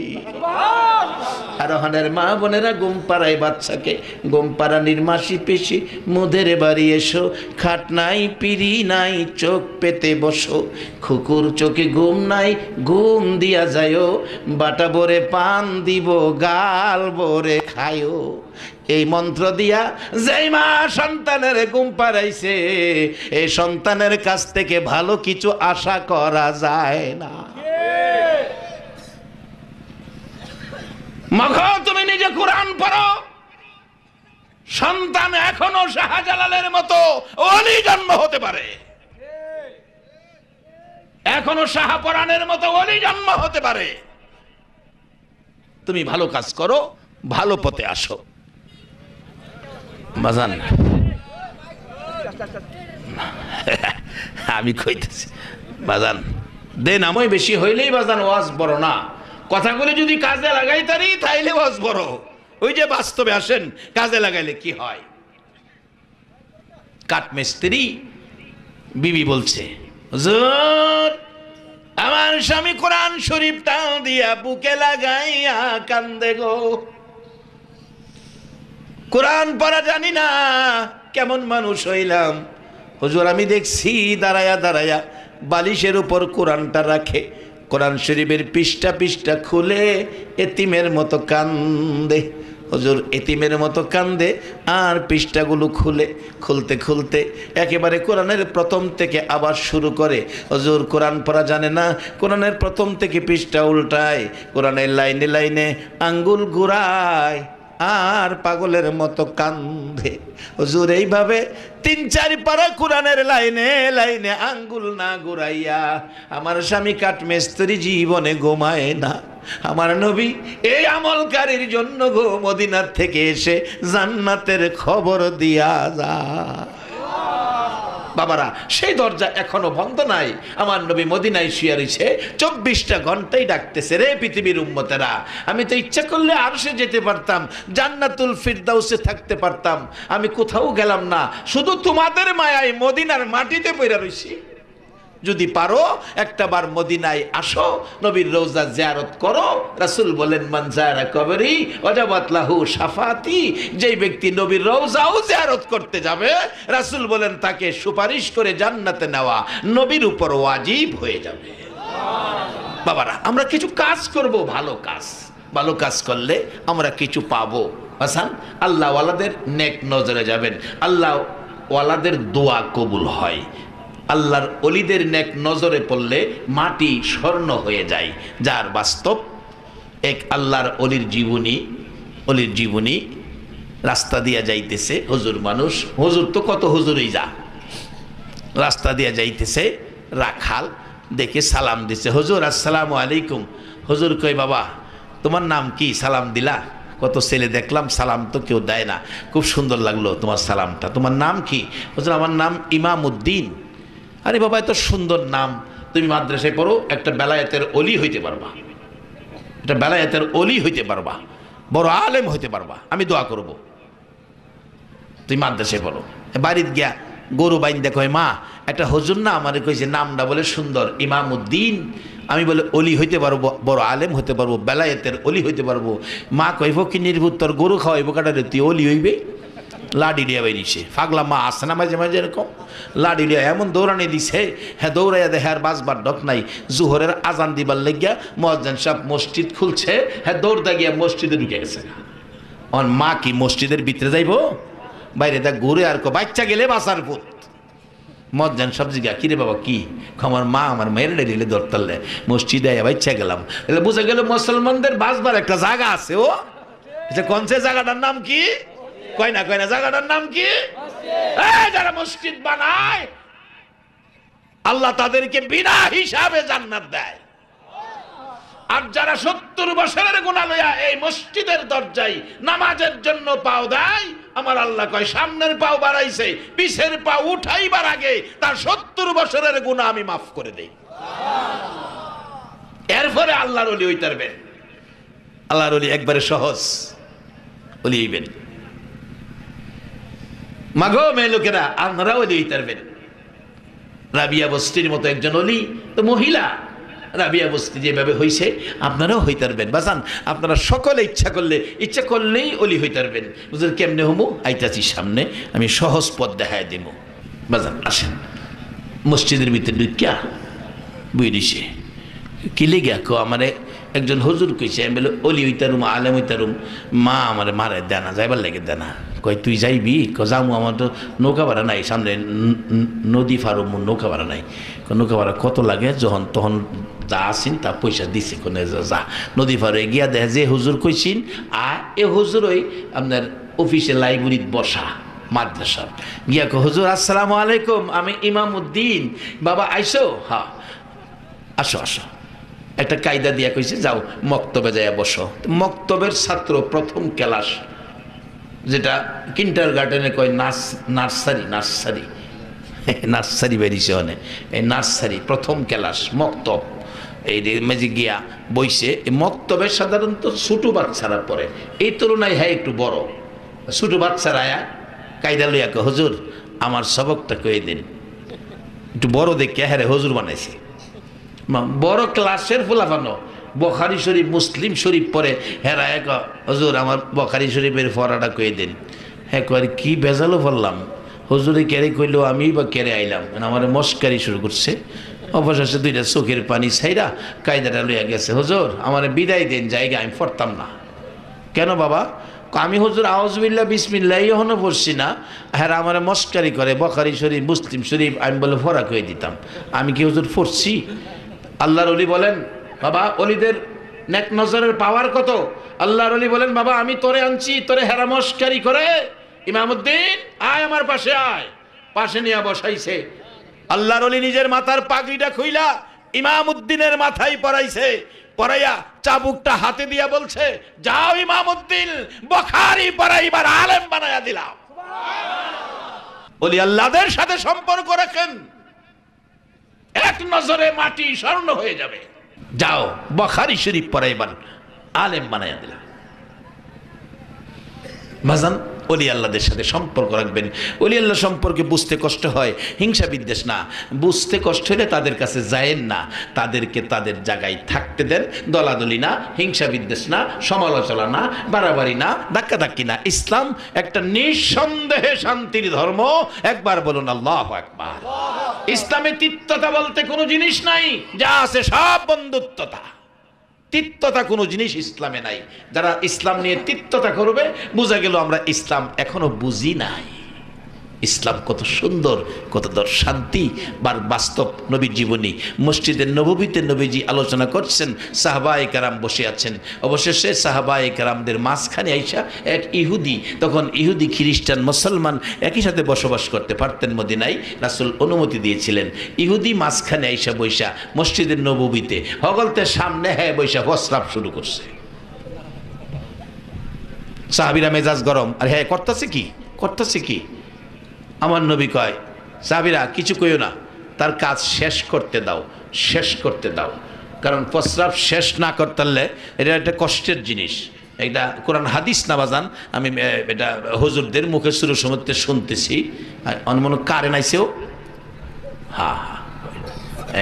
আরোহণের মা বোনেরা ঘুম পাড়ায় বাচ্চাকে, ঘুম পাড়ানির মাসি পেশি মুদের বাড়ি এসো, খাট নাই পিড়ি নাই চোখ পেতে বসো, খুকুর চোখে ঘুম নাই ঘুম দিয়া যায়ও, বাটা ভরে পান দিব গাল ভরে খায়ও। এই মন্ত্র দিয়া যেই মা সন্তানের ঘুম পাড়াইছে, এই সন্তানের কাছ থেকে ভালো কিছু আশা করা যায় না। মাখো তুমি নিজে কোরআন পড়ো, সন্তান এখনো শাহজালালের মতো ওলি জন্ম হতে পারে, এখনো শাহপরানের মতো ওলি জন্ম হতে পারে। তুমি ভালো কাজ করো, ভালো পথে আসো। বাজান আমি কইতেছি বাজান, দেন আমই বেশি হইলেই বাজান ওয়াজ বড় না। কথাগুলি যদি কাজে লাগাই তারি তাইলে ওয়াজ বড়। ওই যে বাস্তবে আসেন, কাজে লাগাইলে কি হয়। কাঠমিস্ত্রি বিবি বলছে, হুজুর আমার স্বামী কোরআন শরীফ টান দিয়া বুকে লাগাইয়া কান্দে গো, কোরআন পড়া জানি না, কেমন মানুষ হইলাম। হুজুর আমি দেখছি দাঁড়ায়া দাঁড়ায়া বালিশের উপর কোরআনটা রাখে, কোরআন শরীফের পৃষ্ঠা পৃষ্ঠা খুলে এতিমের মতো কান্দে। হুজুর এতিমের মতো কান্দে আর পৃষ্ঠাগুলো খুলতে খুলতে একেবারে কোরআনের প্রথম থেকে আবার শুরু করে। হুজুর কোরআন পড়া জানে না, কোরআনের প্রথম থেকে পৃষ্ঠা উল্টায়, কোরআনের লাইনে লাইনে আঙ্গুল ঘুরায় আর পাগলের মতো কান্দে। হুজুর এইভাবে 3-4 পারা কোরআনের লাইনে লাইনে আঙ্গুল না ঘুরাইয়া আমার স্বামী কাঠমিস্ত্রি জীবনে ঘুমায় না। আমার নবী এই আমলকারীর জন্য গো মদিনার থেকে এসে জান্নাতের খবর দিয়া যায়। বাবারা, সেই দরজা এখনো বন্ধ নাই। আমার নবী মদিনায় শুয়ে রয়েছে, 24টা ঘন্টাই ডাকতেছে, রে পৃথিবীর উম্মতেরা, আমি তো ইচ্ছা করলে আরশে যেতে পারতাম, জান্নাতুল ফিরদাউসে থাকতে পারতাম, আমি কোথাও গেলাম না, শুধু তোমাদের মায়ায় মদিনার মাটিতে পড়ে রইছি। যদি পারো একটাবার মদিনায় আসো, নবীর রওজা জিয়ারত করো। রাসূল বলেন, মান যারা কবরি ওয়াজাবাত লাহু শাফাতি, যেই ব্যক্তি নবীর রওজাও জিয়ারত করতে যাবে, রাসূল বলেন তাকে সুপারিশ করে জান্নাতে নেওয়া নবীর উপর ওয়াজিব হয়ে যাবে। বাবারা, আমরা কিছু কাজ করব, ভালো কাজ, ভালো কাজ করলে আমরা কিছু পাবো। হাসান, আল্লাহ ওয়ালাদের নেক নজরে যাবেন, আল্লাহ ওয়ালাদের দোয়া কবুল হয়। আল্লাহর অলিদের নেক নজরে পড়লে মাটি স্বর্ণ হয়ে যায়, যার বাস্তব এক আল্লাহর অলির জীবনী রাস্তা দিয়া যাইতেছে, হুজুর মানুষ, হুজুর তো কত হুজুরই যা, রাস্তা দিয়া যাইতেছে, রাখাল দেখে সালাম দিছে, হুজুর আসসালামু আলাইকুম। হুজুর কই, বাবা তোমার নাম কি, সালাম দিলা? কত ছেলে দেখলাম সালাম তো কেউ দেয় না, খুব সুন্দর লাগলো তোমার সালামটা, তোমার নাম কি? হুজুর আমার নাম ইমামউদ্দিন। আরে বাবা, এত সুন্দর নাম, তুমি মাদ্রাসায় পড়ো, একটা বেলায়েতের অলি হইতে পারবা, একটা বেলায়েতের অলি হইতে পারবা, বড় আলেম হইতে পারবা, আমি দোয়া করব। তুই মাদ্রাসায় পড়ো। বাড়িতে গিয়া গরু বাইন দেখো, মা একটা হুজুর না আমার কইছে নামটা বলে সুন্দর, ইমামউদ্দিন, আমি বলে অলি হইতে পারবো, বড় আলেম হইতে পারবো, বেলায়েতের অলি হইতে পারবো। মা কইব কি নির্ভুত, তোর গরু খাওয়াইব কাটারে, তুই অলি হইবে? লাডি লিয়া বেরিয়েছে, ফাগলা মা আসে না মাঝে মাঝে এরকম, লাডি লিয়া এমন দৌড়ানি দিছে, হ্যাঁ দৌড়াইয়া দেখে আর বাজবার ডক নাই। জোহরের আজান দিবার লেগিয়া মুয়াজ্জিন সাহেব মসজিদ খুলছে, হ্যাঁ দৌড়দা গিয়া মসজিদে ঢুকে গেছে। আমার মা কি মসজিদের ভিতরে যাইব? বাইরে দেখ ঘুরে আর বাচ্চা গেলে বাসার পুত। মুয়াজ্জিন সাহেব জিজ্ঞা, কিরে বাবা কি? আমার মা আমার মেয়ের ডেলে দৌড়তালে মসজিদে বাচ্চা গেলাম। তাহলে বুঝে গেল মুসলমানদের বাসবার একটা জায়গা আছে। ও কোন সে জায়গাটার নাম কি? কয় না জায়গাটার নাম কি? যারা মসজিদ বানায় আল্লাহ তাদেরকে বিনা হিসাবে জান্নাত দেয়। আর যারা 70 বছরের গুনাহ লইয়া এই মসজিদের দরজায় নামাজের জন্য পাও দেয়, আমার আল্লাহ কয় সামনের পাও বাড়াইছে, পিছের পাও উঠাইবার আগে তার 70 বছরের গুনাহ আমি মাফ করে দেই। এরপরে আল্লাহর ওলি হইতে পারবেন। আল্লাহর ওলি একবারে সহজ ওলি হইবেন। মাগো মেয়ে লোকেরা, আপনারা ওলি হইতে পারবেন। রাবিয়া বস্তির মতো একজন অলি, তো মহিলা রাবিয়া বস্তি যেভাবে হইছে আপনারাও হইতে পারবেন। বাজান, আপনারা সকলে ইচ্ছা করলেই অলি হইতে পারবেন। বুঝলেন কেমনে হমু? আইতাছি সামনে, আমি সহজ পথ দেখায় দেব। বাজান আসেন, মসজিদের ভিতরে ঢুকিয়া বুঝে দিছে কি লেগে কো আমারে একজন হুজুর কইছে, আমি বলে অলি হইতারুম, আলেম হইতারুম, মা আমার মারে দেনা যাইবার লাগে দেনা। কই তুই যাইবি? যামু, আমার তো নৌকা ভাড়া নাই, সামনে নদী ফারুম, নৌকা ভাড়া নাই। নৌকা ভাড়া কত লাগে? যখন তখন যা আসিন তা পয়সা দিছে, কোনে যা নদী ফারে গিয়া দেখে যে হুজুর কইছিন, আর এ হুজুর ওই আপনার অফিসে লাইব্রেরিত বসা মাদ্রাসার। গিয়া কো, হুজুর আসসালামু আলাইকুম, আমি ইমামউদ্দিন। বাবা আইসো? হ্যাঁ আসো আসো। একটা কায়দা দিয়া কইছে, যাও মক্তবে যাইয়া বসো। মক্তবের ছাত্র প্রথম ক্লাস, যেটা কিন্টার গার্ডেনে কয় নার্সারি বেরিয়েছে অনেক, এই নার্সারি প্রথম ক্লাস মক্তব। এই মেজি গিয়া বইছে। এই মক্তবের সাধারণত ছোটো বাচ্চারা পড়ে, এই তুলনায় হ্যাঁ একটু বড়। ছোটো বাচ্চারা আয়া কায়দা লইয়া কয়, হুজুর আমার সবকটা কয়ে দিন। একটু বড় দেখে হ্যাঁ হুজুর বানাইছে। বড় ক্লাসের ফুলাফানো বুখারী শরীফ মুসলিম শরীফ পড়ে, হেরা এক হুজুর আমার বুখারী শরীফের ফরাটা কয়ে দিন। হ্যাঁ কয় কি বেজালো বললাম, হুজুরে কেড়ে কইলো, আমি বা কেড়ে আইলাম। আমার মস্কারি শুরু করছে। অবশেষে দুইটা চোখের পানি ছাইরা কায়দাটা লইয়া গেছে, হুজুর আমার বিদায় দেন, জায়গা আমি পড়তাম না। কেন বাবা? আমি হুজুর আউযুবিল্লাহ বিসমিল্লাহ এখনো পড়ছি না। হ্যাঁ আমার মস্কারি করে, বুখারী শরীফ মুসলিম শরীফ আমি বলে ফরা কয়ে দিতাম। আমি কি হুজুর পড়ছি? আল্লাহর ওলি বলেন, বাবা অলিদের নেক নজরের পাওয়ার কত। আল্লাহর ওলি বলেন, বাবা আমি তোরে আনছি, তোরে হেরা মস্কারি করে, ইমামউদ্দিন আয় আমার পাশে আয়। পাশে নিয়ে বসাইছে। আল্লাহর ওলি নিজের মাথার পাগড়িটা খুইলা ইমামউদ্দিনের মাথায় পরাইছে। পরাইয়া চাবুকটা হাতে দিয়া বলছে, যাও ইমামউদ্দিন, বুখারী পড়াইবার আলেম বানায়া দিলাম। ওলি আল্লাহদের সাথে সম্পর্ক রাখেন, এক নজরে মাটি স্বর্ণ হয়ে যাবে। যাও বুখারী শরীফ পড়াইবান, আলেম বানাইয়া দিলাম। ভাজান, ওলি আল্লাহদের সাথে সম্পর্ক রাখবেন। ওলি আল্লাহ সম্পর্কে বুঝতে কষ্ট হয়, হিংসা বিদ্বেষ না। বুঝতে কষ্ট হলে তাদের কাছে যায়েন না, তাদেরকে তাদের জায়গায় থাকতে দেন। দলাদলি না, হিংসা বিদ্বেষ না, সমালোচনা না, বাড়াবাড়ি না, ধাক্কাধাক্কি না। ইসলাম একটা নিঃসন্দেহে শান্তির ধর্ম। একবার বলুন আল্লাহু আকবার। ইসলামে তিক্ততা বলতে কোনো জিনিস নাই, যা আছে সব বন্ধুত্বতা। তিক্ততা কোনো জিনিস ইসলামে নাই। যারা ইসলাম নিয়ে তিক্ততা করবে, বোঝা গেল আমরা ইসলাম এখনো বুঝি নাই। ইসলাম কত সুন্দর, কত শান্তি বার বাস্তব নবীর জীবনী। মসজিদের নববীতে নবীজি আলোচনা করছেন, সাহাবায়ে কেরাম বসে আছেন। অবশেষে সাহাবায়ে কেরামদের মাঝখানে আইসা এক ইহুদি, তখন ইহুদি খ্রিস্টান মুসলমান একই সাথে বসবাস করতে পারতেন মদিনায়, রাসূল অনুমতি দিয়েছিলেন। ইহুদি মাঝখানে আইসা বৈশা মসজিদের নববীতে হগলতে সামনে বৈশা প্রস্রাব শুরু করছে। সাহাবীরা মেজাজ গরম, আর করতেছে কি। আমার নবী কয়, সাহাবীরা কিছু কইও না, তার কাজ শেষ করতে দাও। কারণ প্রস্রাব শেষ না করতে পারলে এটা একটা কষ্টের জিনিস। এটা কোরআন হাদিস না বাজান, আমি এটা হুজুরদের মুখে সুর সমতে শুনতেছি। অনুমান কারেন্ট আইছেও, হ্যাঁ,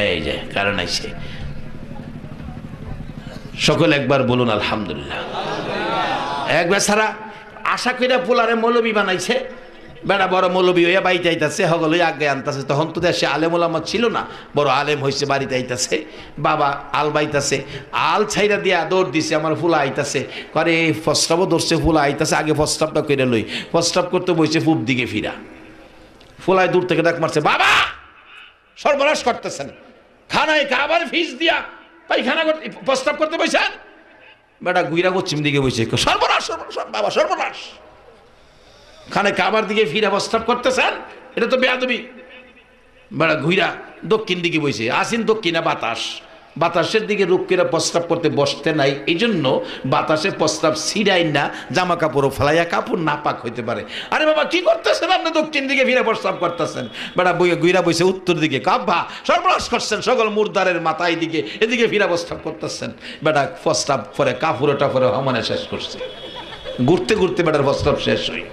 এই যে কারেন্ট আইছে। সকল একবার বলুন আলহামদুলিল্লাহ। একবার সারা আশা কইরা পোলারে মৌলবী বানাইছে। বেড়া বড় মৌলবী হইয়া বাড়িতে আইতাছে, হগল হইয়া আগে আনতাছে। তখন তো দেশে আলেম ওলামা ছিল না, বড় আলেম হয়েছে, বাড়িতে আইতাছে। বাবা আল বাইতাছে, আল ছাইরা দিয়া দৌড় দিছে, আমার ফুলা আইতাছে। করে প্রস্রাবও ধরছে, ফুলা আইতাছে, আগে প্রস্রাবটা করে লই। প্রস্রাব করতে বসে পূব দিকে ফিরা। ফুলায় দূর থেকে ডাক মারছে, বাবা সর্বনাশ করতেছেন, খানায় খাবার ফিস দিয়া পায়খানা করতে প্রস্রাব করতে বসেন। বেটা গুইরা পশ্চিম দিকে বসে, সর্বনাশ বাবা সর্বনাশ, খানে কাবার দিকে ফিরা প্রস্তাব করতেছেন, এটা তো বেয়াদবি। বেড়া ঘুইরা দক্ষিণ দিকে বসে আসিন, দক্ষিণে বাতাসের দিকে রুক্কিরা প্রস্তাব করতে বসতে নাই। এই জন্য বাতাসে প্রস্তাব ছিড়াই না, জামা কাপড়ও ফেলাইয়া কাপড় নাপাক হইতে পারে। আরে বাবা কি করতেছেন আপনি, দক্ষিণ দিকে ফিরে প্রস্তাব করতেছেন। বেড়া গুইরা বসে উত্তর দিকে, কাব্বা সর্বনাশ করছেন, সকল মুর্দারের মাথায় দিকে এদিকে ফিরা প্রস্তাব করতেছেন। বেড়া প্রস্তাব পরে কাপড় টাপড়ে হমনে শেষ করছে। ঘুরতে ঘুরতে বেটার প্রস্তাব শেষ হই।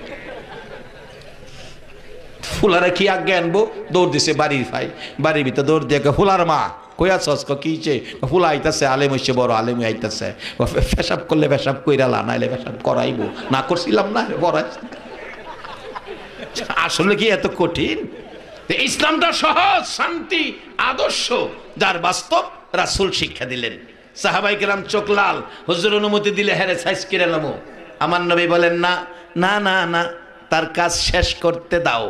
ফুলারা কি আগে আনবো, দৌড় দিছে বাড়ির ভিতরে দৌড় দিয়ে, ফুলার মা কই আছস, কিছে? ফুলা আইতাছে, আলেম হইছে, বড় আলেম আইতাছে। পেশাব করলে পেশাব কইরালা, নাইলে পেশাব করাইবো। না করছিলাম না, আসলে কি এত কঠিন? ইসলামটা সহজ, শান্তি, আদর্শ, যার বাস্তব রাসূল শিক্ষা দিলেন। সাহাবায়ে কেরাম চোখ লাল, হুজুর অনুমতি দিলে হেরে সাইজ করে নামো। আমার নবী বলেন, না না না না, তার কাজ শেষ করতে দাও।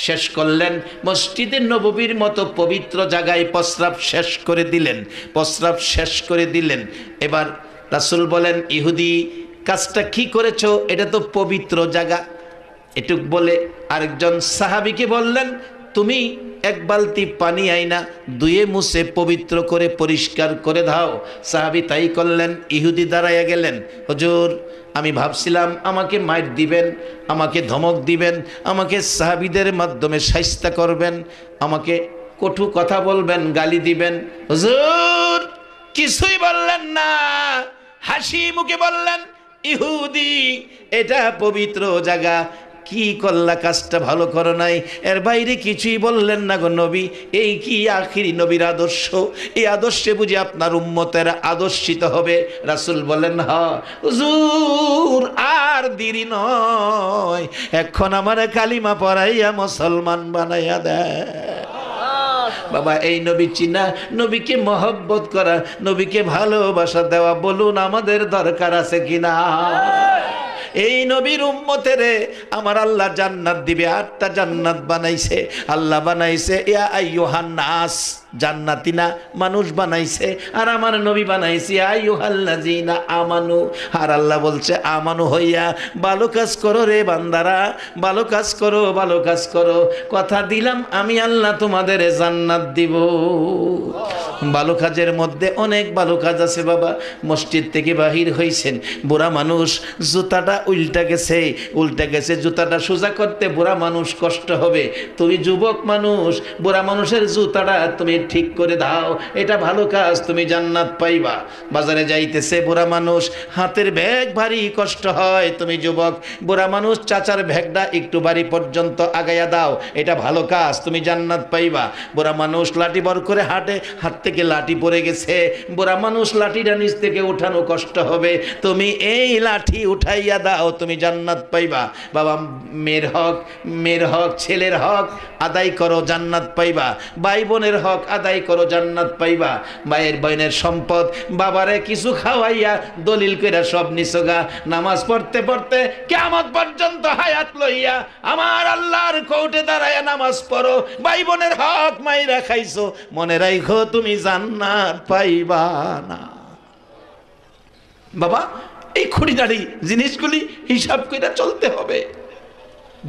শেষ করলেন। মসজিদে নববীর মতো পবিত্র জায়গায় প্রস্রাব শেষ করে দিলেন। এবার রাসূল বলেন, ইহুদি কাজটা কি করেছো, এটা তো পবিত্র জায়গা। এটুক বলে আরেকজন সাহাবীকে বললেন, তুমি এক বালতি পানি আইনা ধুয়ে মুছে পবিত্র করে পরিষ্কার করে দাও। সাহাবী তাই করলেন। ইহুদি দাঁড়াইয়া গেলেন, হুজুর আমি ভাবছিলাম আমাকে মাইর দিবেন, আমাকে ধমক দিবেন, আমাকে সাহাবীদের মাধ্যমে শায়েস্তা করবেন, আমাকে কটু কথা বলবেন, গালি দিবেন। হুজুর কিছুই বললেন না, হাসি মুখে বললেন, ইহুদি এটা পবিত্র জায়গা, কি করলা, কাজটা ভালো করো নাই। এর বাইরে কিছুই বললেন না গো নবী। এই কি আখিরি নবীর আদর্শ? এই আদর্শে বুঝি আপনার উম্মতেরা আদর্শিত হবে? রাসূল বলেন, হ্যাঁ হুজুর আর দেরি নয়, এখন আমার কালিমা পড়াইয়া মুসলমান বানাইয়া দেয়। বাবা এই নবী চিনা, নবীকে মহব্বত করা, নবীকে ভালোবাসা দেওয়া, বলুন আমাদের দরকার আছে কিনা? এই নবীর উম্মতেরে আমার আল্লাহ জান্নাত দিবে। 8টা জান্নাত বানাইছে আল্লাহ, বানাইছে ইয়া আইয়ুহান নাস, জান্নাতি না মানুষ বানাইছে। আর আমার নবী বানাইছে আইয়ুহাল্লাযিনা আমানু। আর আল্লাহ বলছে, আমানু হইয়া ভালো কাজ করো রে বান্দারা, ভালো কাজ করো। কথা দিলাম আমি আল্লাহ তোমাদের জান্নাত দিব। ভালো কাজের মধ্যে অনেক ভালো কাজ আছে বাবা। মসজিদ থেকে বাহির হইছেন, বুড়া মানুষ জুতাটা উল্টা গেছে, জুতাটা সোজা করতে বুড়া মানুষ কষ্ট হবে, তুমি যুবক মানুষ, বুড়া মানুষের জুতাটা তুমি ঠিক করে দাও, এটা ভালো কাজ, তুমি জান্নাত পাইবা। বাজারে যাইতেছে বুড়া মানুষ, হাতের ব্যাগ ভারী কষ্ট হয়, তুমি যুবক, বুড়া মানুষ চাচার ব্যাগটা একটু বাড়ি পর্যন্ত আগাইয়া দাও, এটা ভালো কাজ, তুমি জান্নাত পাইবা। বুড়া মানুষ লাঠি বর করে হাঁটে, হাত থেকে লাঠি পড়ে গেছে, বুড়া মানুষ লাঠিটা নিচ থেকে উঠানো কষ্ট হবে, তুমি এই লাঠি উঠাইয়া দাও, তুমি জান্নাত পাইবা। বাবা, মেয়ের হক ছেলের হক আদায় করো, জান্নাত পাইবা। ভাই বোনের হক আদায় করো, জান্নাত পাইবা। মায়ের বোনের সম্পদ বাবারে কিছু খাওয়াইয়া দলিল কইরা সব নিছগা, নামাজ পড়তে পড়তে কিয়ামত পর্যন্ত হায়াত লইয়া আমার আল্লাহর কোর্টে দাঁড়ায়া নামাজ পড়ো। ভাই বোনের হক মাইরা খাইছো, মনে রাখো তুমি জান্নাত পাইবা না। বাবা, এই খুঁটিনাটি জিনিসগুলি হিসাব করে চলতে হবে।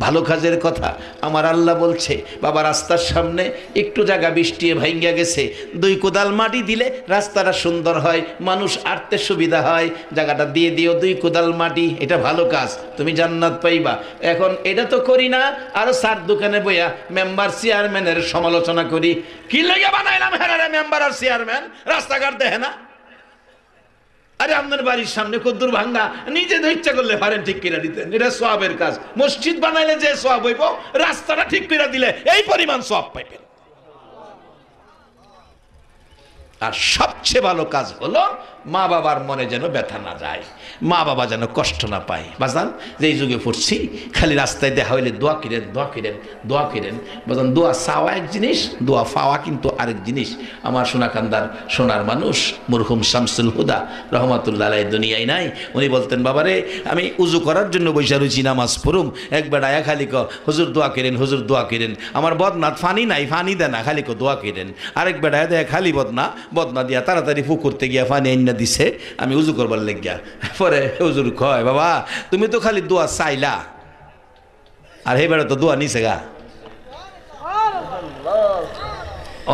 ভালো কাজের কথা আমার আল্লাহ বলছে, বাবা রাস্তার সামনে একটু জায়গা বৃষ্টিয়ে ভাঙ্গা গেছে, 2 কোদাল মাটি দিলে রাস্তাটা সুন্দর হয়, মানুষ আটতে সুবিধা হয়, জায়গাটা দিয়ে দিও 2 কোদাল মাটি, এটা ভালো কাজ, তুমি জান্নাত পাইবা। এখন এটা তো করি না, আরো 4 দোকানে বইয়া মেম্বার চেয়ারম্যানের সমালোচনা করি, কি লেগে বানাইলাম হ্যাঁ মেম্বার আর চেয়ারম্যান, রাস্তাঘাট দেখে না? আরে আপনার বাড়ির সামনে কদ্দুর ভাঙ্গা, নিজে ইচ্ছা করলে পারেন ঠিক করে দিতেন, এটা সওয়াবের কাজ। মসজিদ বানাইলে যে সওয়াব হইব, রাস্তাটা ঠিক করে দিলে এই পরিমাণ সওয়াব পাইবেন। আর সবচেয়ে ভালো কাজ হলো মা বাবার মনে যেন ব্যথা না যায়, মা বাবা যেন কষ্ট না পায়। বাজান, যেই যুগে পড়ছি খালি রাস্তায় দেখা হইলে দোয়া করেন, দোয়া করেন, দোয়া করেন। বাজান, দোয়া চাওয়া এক জিনিস, দোয়া পাওয়া কিন্তু আরেক জিনিস। আমার সোনাকান্দার সোনার মানুষ মরহুম শামসুল হুদা রহমাতুল্লাহ আলাইহি দুনিয়ায় নাই, উনি বলতেন, বাবারে আমি উজু করার জন্য বৈশা রয়েছি, নামাজ পড়ুম, একবার আয়া খালি ক হুজুর দোয়া করেন, হুজুর দোয়া করেন, আমার বদনাথ ফানি নাই, ফানি দেয় না, খালি ক দোয়া করেন। আরেক বেড়ায় দেয় খালি বদনা দিয়া তাড়াতাড়ি ফু করতে গিয়া ফানি আইনা দিছে, আমি উজু করবার লেগিয়া। পরে হুজুর কয়, বাবা তুমি তো খালি দোয়া চাইলা, আর হে বেড়া তো দোয়া নিছে গা।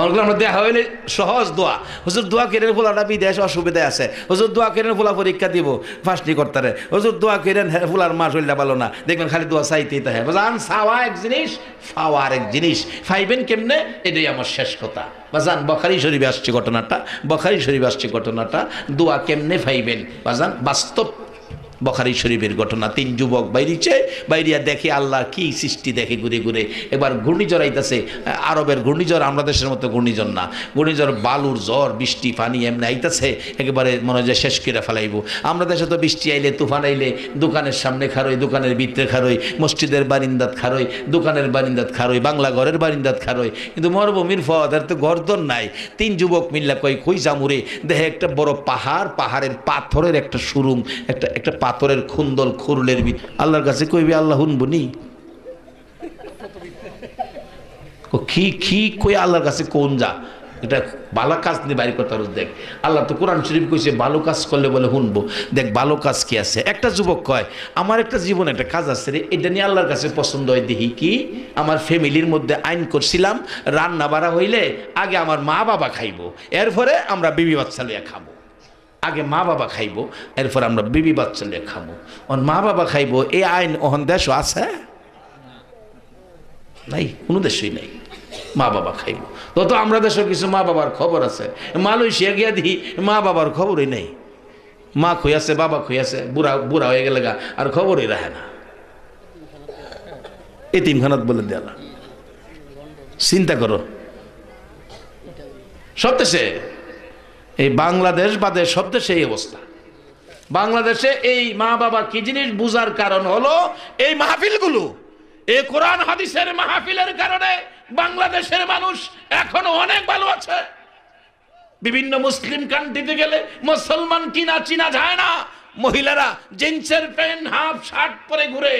আমরা দেখা হইলে সহজ দোয়া, হুজুর দোয়া কেরেন ফুলাটা বিদেশ অসুবিধায় আছে, হুজুর দোয়া কেরেন ফুলা পরীক্ষা দিব ফার্স্টই করতারে, হুজুর দোয়া কেরেন ফুলার মা শরীরটা ভালো না, দেখবেন খালি দোয়া চাইতেই তাহে। বাজান, চাওয়া এক জিনিস, পাওয়া আরেক জিনিস। পাইবেন কেমনে, এটাই আমার শেষ কথা। বাজান, বুখারী শরীফে আসছে ঘটনাটা, দোয়া কেমনে পাইবেন বাজান, বাস্তব বুখারী শরীফের ঘটনা। 3 যুবক বাইরিয়া দেখে আল্লাহর কি সৃষ্টি দেখে ঘুরে ঘুরে। এবার ঘূর্ণিঝড় আইতাছে, আরবের ঘূর্ণিঝড়, আমরা দেশের মতো ঘূর্ণিঝড় না, ঘূর্ণিঝড় বালুর ঝড়, বৃষ্টি পানি এমনি আইতাছে, একেবারে মনে হয় শেষ করে ফেলাইব। আমরা দেশে তো বৃষ্টি আইলে, তুফান আইলে দোকানের সামনে খারোই, দোকানের ভিতরে খারোই, মসজিদের বারিন্দাত খারোই, দোকানের বারিন্দাত খারোই, বাংলা ঘরের বারিন্দাত খারোই। কিন্তু মরুভূমির ফদ আর তো গর্দন নাই। 3 যুবক মিল্লা কই জামুরে দেখে একটা বড় পাহাড়ের পাথরের একটা সুরুম, একটা পাথরের খুন্দল খুরলের আল্লাহর কাছে কইবি, আল্লাহ হুনবনি কি কই আল্লাহর কাছে কোন যা, এটা ভালো কাজ নিয়ে বাইর করতে পারো। দেখ, আল্লাহ তো কোরআন শরীফ কইছে ভালো কাজ করলে বলে শুনবো। দেখ ভালো কাজ কি আছে। একটা যুবক কয়, আমার একটা জীবনে একটা কাজ আছে রে, এটা নিয়ে আল্লাহর কাছে পছন্দ হয়। দেখি কি, আমার ফ্যামিলির মধ্যে আইন করছিলাম, রান্না বাড়া হইলে আগে আমার মা বাবা খাইবো, এরপরে আমরা বিবি বাচ্চা লইয়া খাবো। আগে মা বাবা খাইবো, এরপর আমরা বিবি বাচ্চা লিয়ে খাবো। মা বাবা খাইবো, এই আইন ওহন দেশ আছে নাই, কোনো দেশই নাই। মা বাবা খাইব তো আমরা দেশে কিছু মা বাবার খবর আছে, মালয়েশিয়া গিয়া দিই মা বাবার খবরই নেই। মা খুঁয়াছে, বাবা খুঁয়াছে, বুড়া হয়ে গেলে গা আর খবরই রাখে না। এতিমখানাত বলে দেওয়া, চিন্তা করো। সব দেশে, এই বাংলাদেশ বাদে সব দেশে এই অবস্থা। বাংলাদেশে এই মা বাবা কি জিনিস বুঝার কারণ হলো এই মাহফিলগুলো, এই কোরআন হাদিসের মাহফিলের কারণে বাংলাদেশের মানুষ এখনো অনেক ভালো আছে। বিভিন্ন মুসলিম কান্ট্রিতে গেলে মুসলমান কিনা চিনা যায় না, মহিলারা জিন্সের প্যান্ট হাফ শার্ট পরে ঘুরে,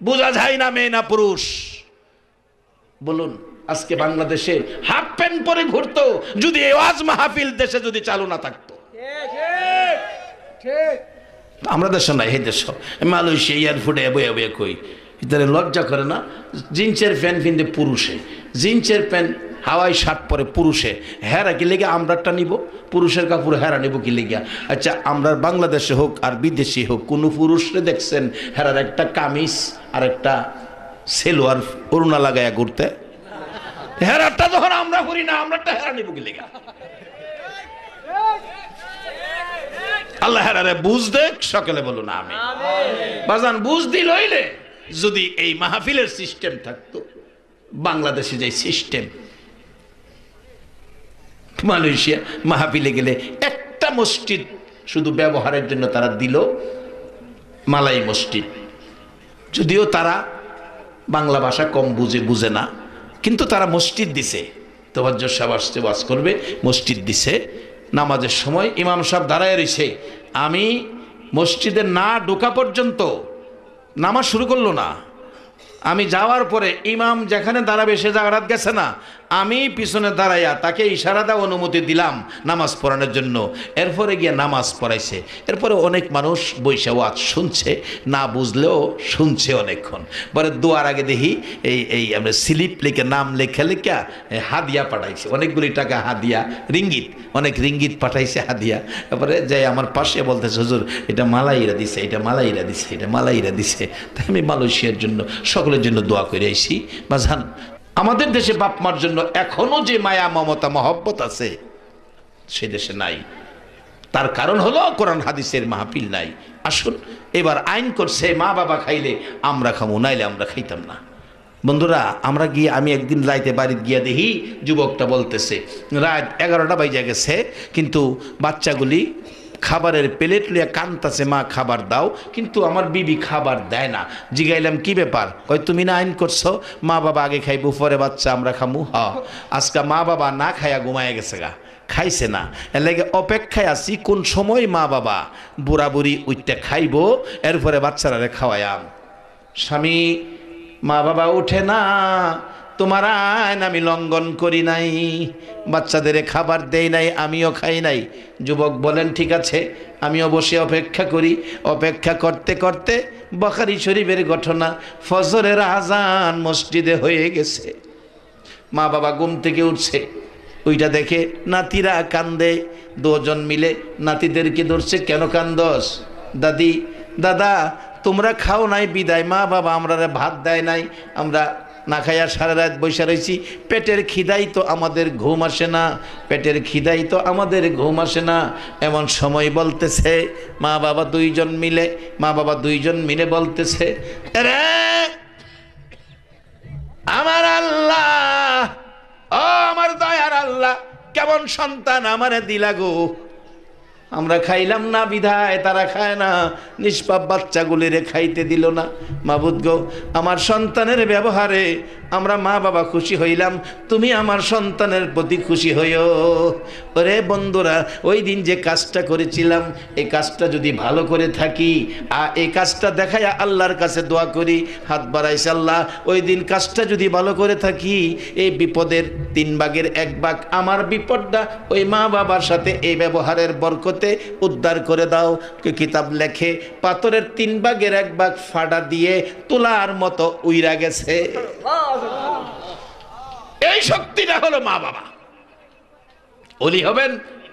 বোঝা যায় না মেয়ে না পুরুষ। বলুন, আজকে বাংলাদেশে হাফ প্যান্ট পরে ঘুরতো যদি ওয়াজ মাহফিল দেশে যদি চালু না থাকতো। আমরা দেশ নাই, হে দেশ মালয়েশিয়া এয়ারপোর্টে বয়ে বয়ে কই তাহলে লজ্জা করে না? জিন্সের প্যান্ট পিনতে পুরুষে, জিন্সের প্যান্ট হাওয়াই শার্ট পরে পুরুষে, হেরা কি লেগে আমরাটা নিব? পুরুষের কাপড় হেরা নিব কি লেগিয়া? আচ্ছা, আমরা বাংলাদেশে হোক আর বিদেশি হোক, কোনো পুরুষরে দেখছেন হেরার একটা কামিজ আর একটা সেলোয়ার ওড়না লাগাইয়া ঘুরতে? হেরাটা যখন আমরা করি না, আমরাটা হেরা নিব কি লেগা? আল্লাহ হেরারে বুঝ দেখ, সকলে বলুন আমিন। বাজান বুঝ দিল হইলে যদি এই মাহফিলের সিস্টেম থাকতো, বাংলাদেশে যে সিস্টেম, মালয়েশিয়া মাহফিলে গেলে একটা মসজিদ শুধু ব্যবহারের জন্য তারা দিল, মালাই মসজিদ। যদিও তারা বাংলা ভাষা কম বুঝে না, কিন্তু তারা মসজিদ দিছে। তোবাজ্জুহ সাহেব আসছে ওয়াজ করবে, মসজিদ দিছে। নামাজের সময় ইমাম সাহেব দাঁড়ায় রয়েছে, আমি মসজিদে না ঢোকা পর্যন্ত নামাজ শুরু করলো না। আমি যাওয়ার পরে ইমাম যেখানে দাঁড়াবে সে জায়গাটা গেছে না, আমি পিছনে দাঁড়াইয়া তাকে ইশারা দেওয়া অনুমতি দিলাম নামাজ পড়ানোর জন্য। এরপরে গিয়ে নামাজ পড়াইছে। এরপরে অনেক মানুষ বৈশা ওয়াজ শুনছে, না বুঝলেও শুনছে অনেকক্ষণ। পরে দোয়ার আগে দেখি এই আমরা স্লিপ লিখে নাম লেখা লেখা হাদিয়া পাঠাইছে, অনেকগুলি টাকা হাদিয়া, রিঙ্গিত, অনেক রিঙ্গিত পাঠাইছে হাদিয়া। তারপরে যাই আমার পাশে বলতেছে, হুজুর এটা মালাইরা দিছে, এটা মালাইরা দিছে, এটা মালাইরা দিছে। তাই আমি মালয়েশিয়ার জন্য সকলের জন্য দোয়া করে আইছি। বাজান, আমাদের দেশে বাপ মার জন্য এখনো যে মায়া মমতা মহব্বত আছে সে দেশে নাই। তার কারণ হলো কোরআন হাদিসের মাহফিল নাই। আসুন, এবার আইন করছে মা বাবা খাইলে আমরা খামু, নাইলে আমরা খাইতাম না। বন্ধুরা, আমরা গিয়ে, আমি একদিন রাইতে বাড়িতে গিয়ে দেখি যুবকটা বলতেছে রাত 11টা বাজে গেছে, কিন্তু বাচ্চাগুলি খাবারের প্লেট লিয়া কানতাছে, মা খাবার দাও, কিন্তু আমার বিবি খাবার দেয় না। জিগাইলাম কি ব্যাপার? কই তুমি না আইন করছো মা বাবা আগে খাইবো পরে বাচ্চা আমরা খামু। আজকে মা বাবা না খাইয়া ঘুমায় গেছে গা, খাইছে না। এর লাগে অপেক্ষায় আছি কোন সময় মা বাবা বুড়া বুড়ি উঠতে খাইবো, এরপরে বাচ্চারা খাওয়ায়াম। স্বামী, মা বাবা উঠে না, তোমার আইন আমি লঙ্ঘন করি নাই, বাচ্চাদের খাবার দেই নাই, আমিও খাই নাই। যুবক বলেন ঠিক আছে, আমিও বসে অপেক্ষা করি। অপেক্ষা করতে করতে বুখারী শরীফের ঘটনা, ফজরের আজান মসজিদে হয়ে গেছে। মা বাবা ঘুম থেকে উঠছে, ওইটা দেখে নাতিরা কান্দে। দুজন মিলে নাতিদেরকে ধরছে, কেন কান্দস? দাদি, দাদা, তোমরা খাও নাই বিদায় মা বাবা আমরা ভাত দেয় নাই, আমরা না খাইয়া সারা রাত বসে রয়েছি, পেটের খিদাই তো আমাদের ঘুম আসে না, পেটের খিদাই তো আমাদের ঘুম আসে না। এমন সময় বলতেছে মা বাবা দুইজন মিলে বলতেছে, রে আমার আল্লাহ, ও আমার দয়ার আল্লাহ, কেমন সন্তান আমারে দিলা গো, আমরা খাইলাম না বিধায় তারা খায় না, নিষ্পাপ বাচ্চাগুলিরে খাইতে দিল না। মাবুদ গো, আমার সন্তানের ব্যবহারে আমরা মা বাবা খুশি হইলাম, তুমি আমার সন্তানের প্রতি খুশি হইও। ওরে বন্ধুরা, ওই দিন যে কাজটা করেছিলাম এই কাজটা যদি ভালো করে থাকি, এই কাজটা দেখায় আল্লাহর কাছে দোয়া করি, হাত বাড়াইছে আল্লাহ, ওই দিন কাজটা যদি ভালো করে থাকি, এই বিপদের 3 ভাগের 1 ভাগ আমার বিপদটা ওই মা বাবার সাথে এই ব্যবহারের বরকতে উদ্ধার করে দাও। কিতাব লেখে পাথরের 3 ভাগের 1 ভাগ ফাটা দিয়ে তোলার মতো উইরা গেছে। এই শক্তিটা হলো মা বাবা। ওলি হবেন,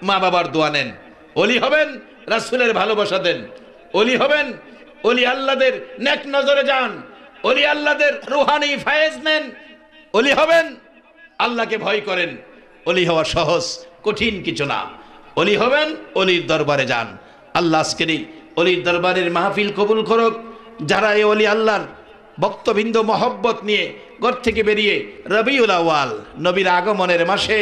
মা বাবার দোয়া নেন। ওলি হবেন, রাসূলের ভালোবাসা দেন। ওলি হবেন, ওলি আল্লাহদের নেক নজরে যান। ওলি আল্লাহদের রুহানি ফায়েজ নেন। ওলি হবেন, আল্লাহকে ভয় করেন। ওলি হওয়া সহজ, কঠিন কিছু না। ওলি হবেন, ওলির দরবারে যান। আল্লাহ আজকের এই ওলির দরবারের মাহফিল কবুল করুক। যারা এই ওলি আল্লাহর ভক্তবৃন্দ মহব্বত নিয়ে ঘর থেকে বেরিয়ে রবিউল আউয়াল নবীর আগমনের মাসে,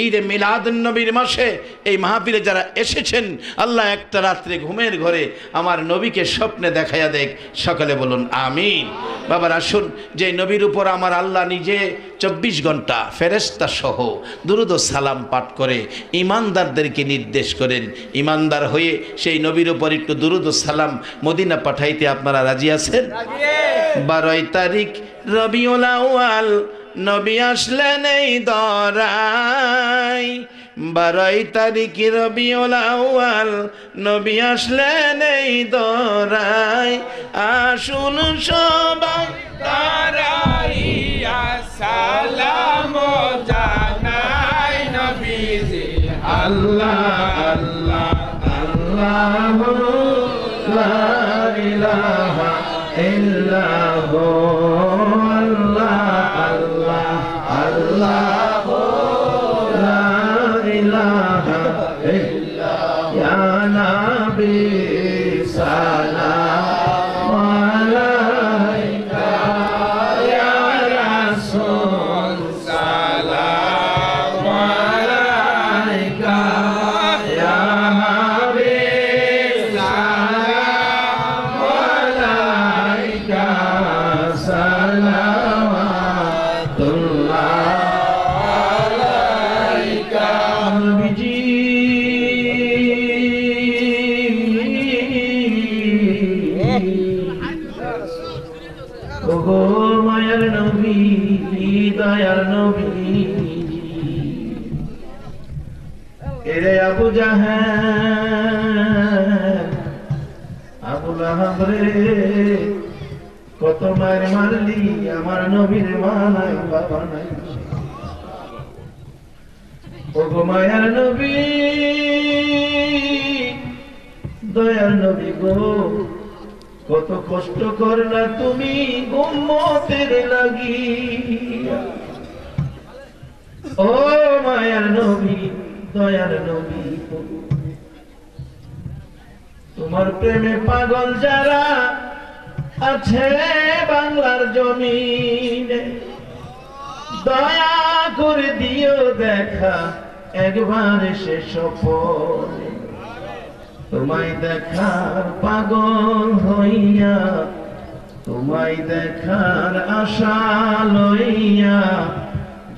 ঈদে মিলাদুন নবীর মাসে এই মাহফিলে যারা এসেছেন, আল্লাহ একটা রাত্রে ঘুমের ঘরে আমার নবীকে স্বপ্নে দেখাইয়া দেখ। সকালে বলুন আমিন। বাবার আসুন, যে নবীর উপর আমার আল্লাহ নিজে 24 ঘন্টা ফেরেশতা সহ দুরূদ ও সালাম পাঠ করে ইমানদারদেরকে নির্দেশ করেন, ইমানদার হয়ে সেই নবীর উপর একটু দুরূদ ও সালাম মদিনা পাঠাইতে আপনারা রাজি আছেন? 12 তারিখ রবিউল আউয়াল নবী আসলেন এই দরাই, 12 তারিখ রবিউল আউয়াল নবী আসলেন এই দরায় আসুন সবাই তারাইয়া সালাম জানাই নবীজি আল্লাহ আল্লাহ আল্লাহু লা ইলাহা ইল্লাহু আল্লাহ আল্লাহ আল্লাহু লা ইলাহা ইল্লাল্লাহ ইয়া নবী সালাম আলাইকা ইয়া রাসূল সালাম আলাইকা ইয়া হাবিব সালাম আলাইকা সালাওয়াতুল্লাহ আলাইকা নবীজি ওগো মায়ার নবী দয়ার নবী এরে আবু জাহেল আবু লাহাব রে কত মার মারলি আমার নবীর মা নাই বাবা নাই ওগো মায়ার নবী দয়ার নবী গো কত কষ্ট করলা তুমি উম্মতের লাগিয়া ও মায়ার নবী দয়ার নবী তোমার প্রেমে পাগল যারা আছে বাংলার জমিনে দয়া করে দিও দেখা একবার এসে সপনে তোমায় দেখার পাগল হইয়া তোমায় দেখার আশা লইয়া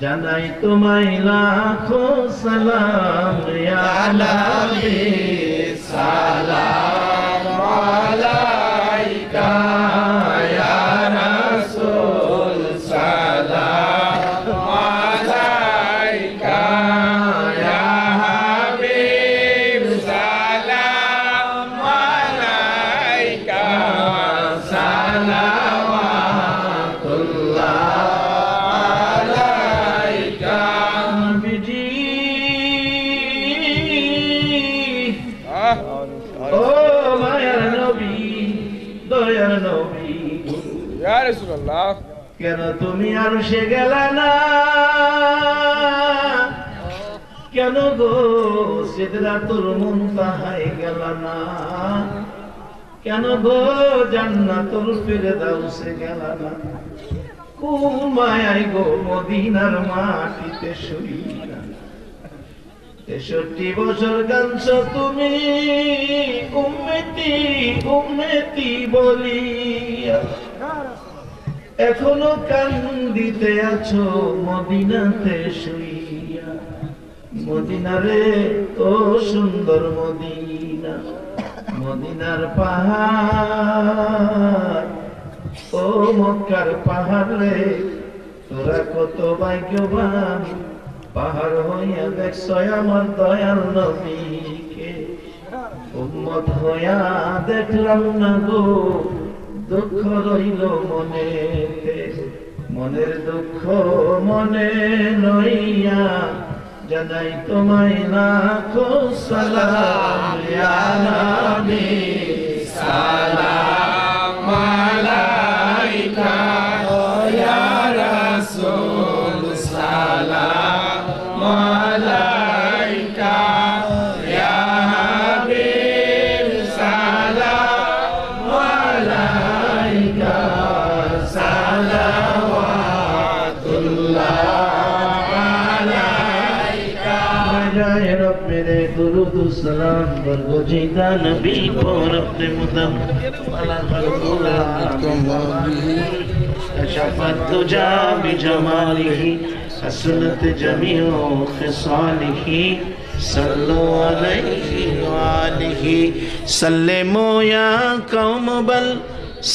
জানাই তোমায় লাখো সালাম ইয়া নবী সালাম আলাইকা ইয়া রাসূল সালাম আলাইকা ইয়া হাবিব সালাম আলাইকা সালাওয়াতুল্লাহ আলাইকা নবীজি ও মায়ার নবী দয়ার নবী ইয়া রাসূলুল্লাহ কেন তুমি আর সে গেলা না কেন গো সিদরাতুল মুনতাহায় গেলা না কেন গো জান্নাতুল ফিরদাউসে গেলা না কোন মায়ায় গো মদিনার মাটিতে শুইলা 63 বছর কাঁদছ তুমি উম্মতি উম্মতি বলিয়া এখনো কান্দিতে আছো মদিনাতে শুইয়া মদিনারে ও সুন্দর মদিনা মদিনার পাহাড় ও মক্কার পাহাড় রে তোরা কত ভাগ্যবান পাহাড় হইয়া দেখছ আমার দয়াল নবীকে উম্মত হইয়া দেখলাম না গো দুঃখ রইল মনেতে মনের দুঃখ মনে লইয়া জানাই তোমায় লাখো সালাম ইয়া নবী সালাম আলাইকা ইয়া রাসূল সালাম আলাইকা ইয়া হাবিব সালাম আলাইকা সালাওয়াতুল্লাহ मेरे दुरूद सलाम बरगुज़ीदा नबी पर अपने मुदम शफत तुजा बिजमालिही हसनत जमीओ खिसालिही सल्लो अलैहि वालिही सल्लिमो या कौम बल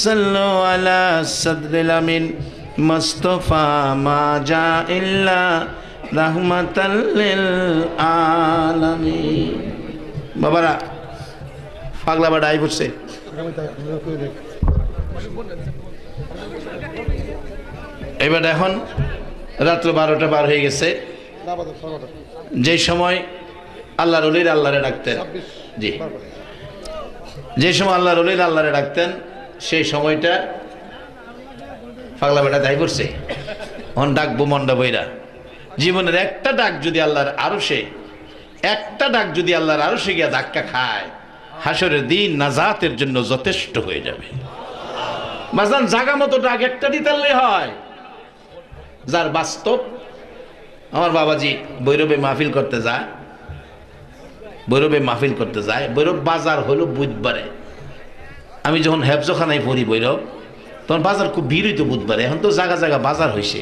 सल्लो अला सद्रिल अमीन मुस्तफा मा जा इल्ला রাহমাতাল লিল আলামিন। বাবারা পাগলা বাড়া আই পড়ছে। এবার এখন রাত্র 12টা পার হয়ে গেছে। যে সময় আল্লাহর ওলিরা আল্লাহরে ডাকতেন, জি, যে সময় আল্লাহর ওলিরা আল্লাহরে ডাকতেন সেই সময়টা পাগলা বেটা দায় পড়ছে। অন ডাকবো মন্ডা বইরা। জীবনের একটা ডাক যদি আল্লাহর আরশে, একটা ডাক যদি আল্লাহর আরশে গিয়া ধাক্কা খায়, হাসরের দিন নাজাতের জন্য যথেষ্ট হয়ে যাবে। মাজান জাগা মতো ডাক একটা দিতে হয়, যার বাস্তব। আমার বাবাজি ভৈরবে মাহফিল করতে যায়, ভৈরবে মাহফিল করতে যায়। ভৈরব বাজার হলো বুধবারে। আমি যখন হেফজখানায় পড়ি ভৈরব, তখন বাজার খুব ভিড় হইতো বুধবারে। এখন তো জায়গা জায়গা বাজার হয়েছে।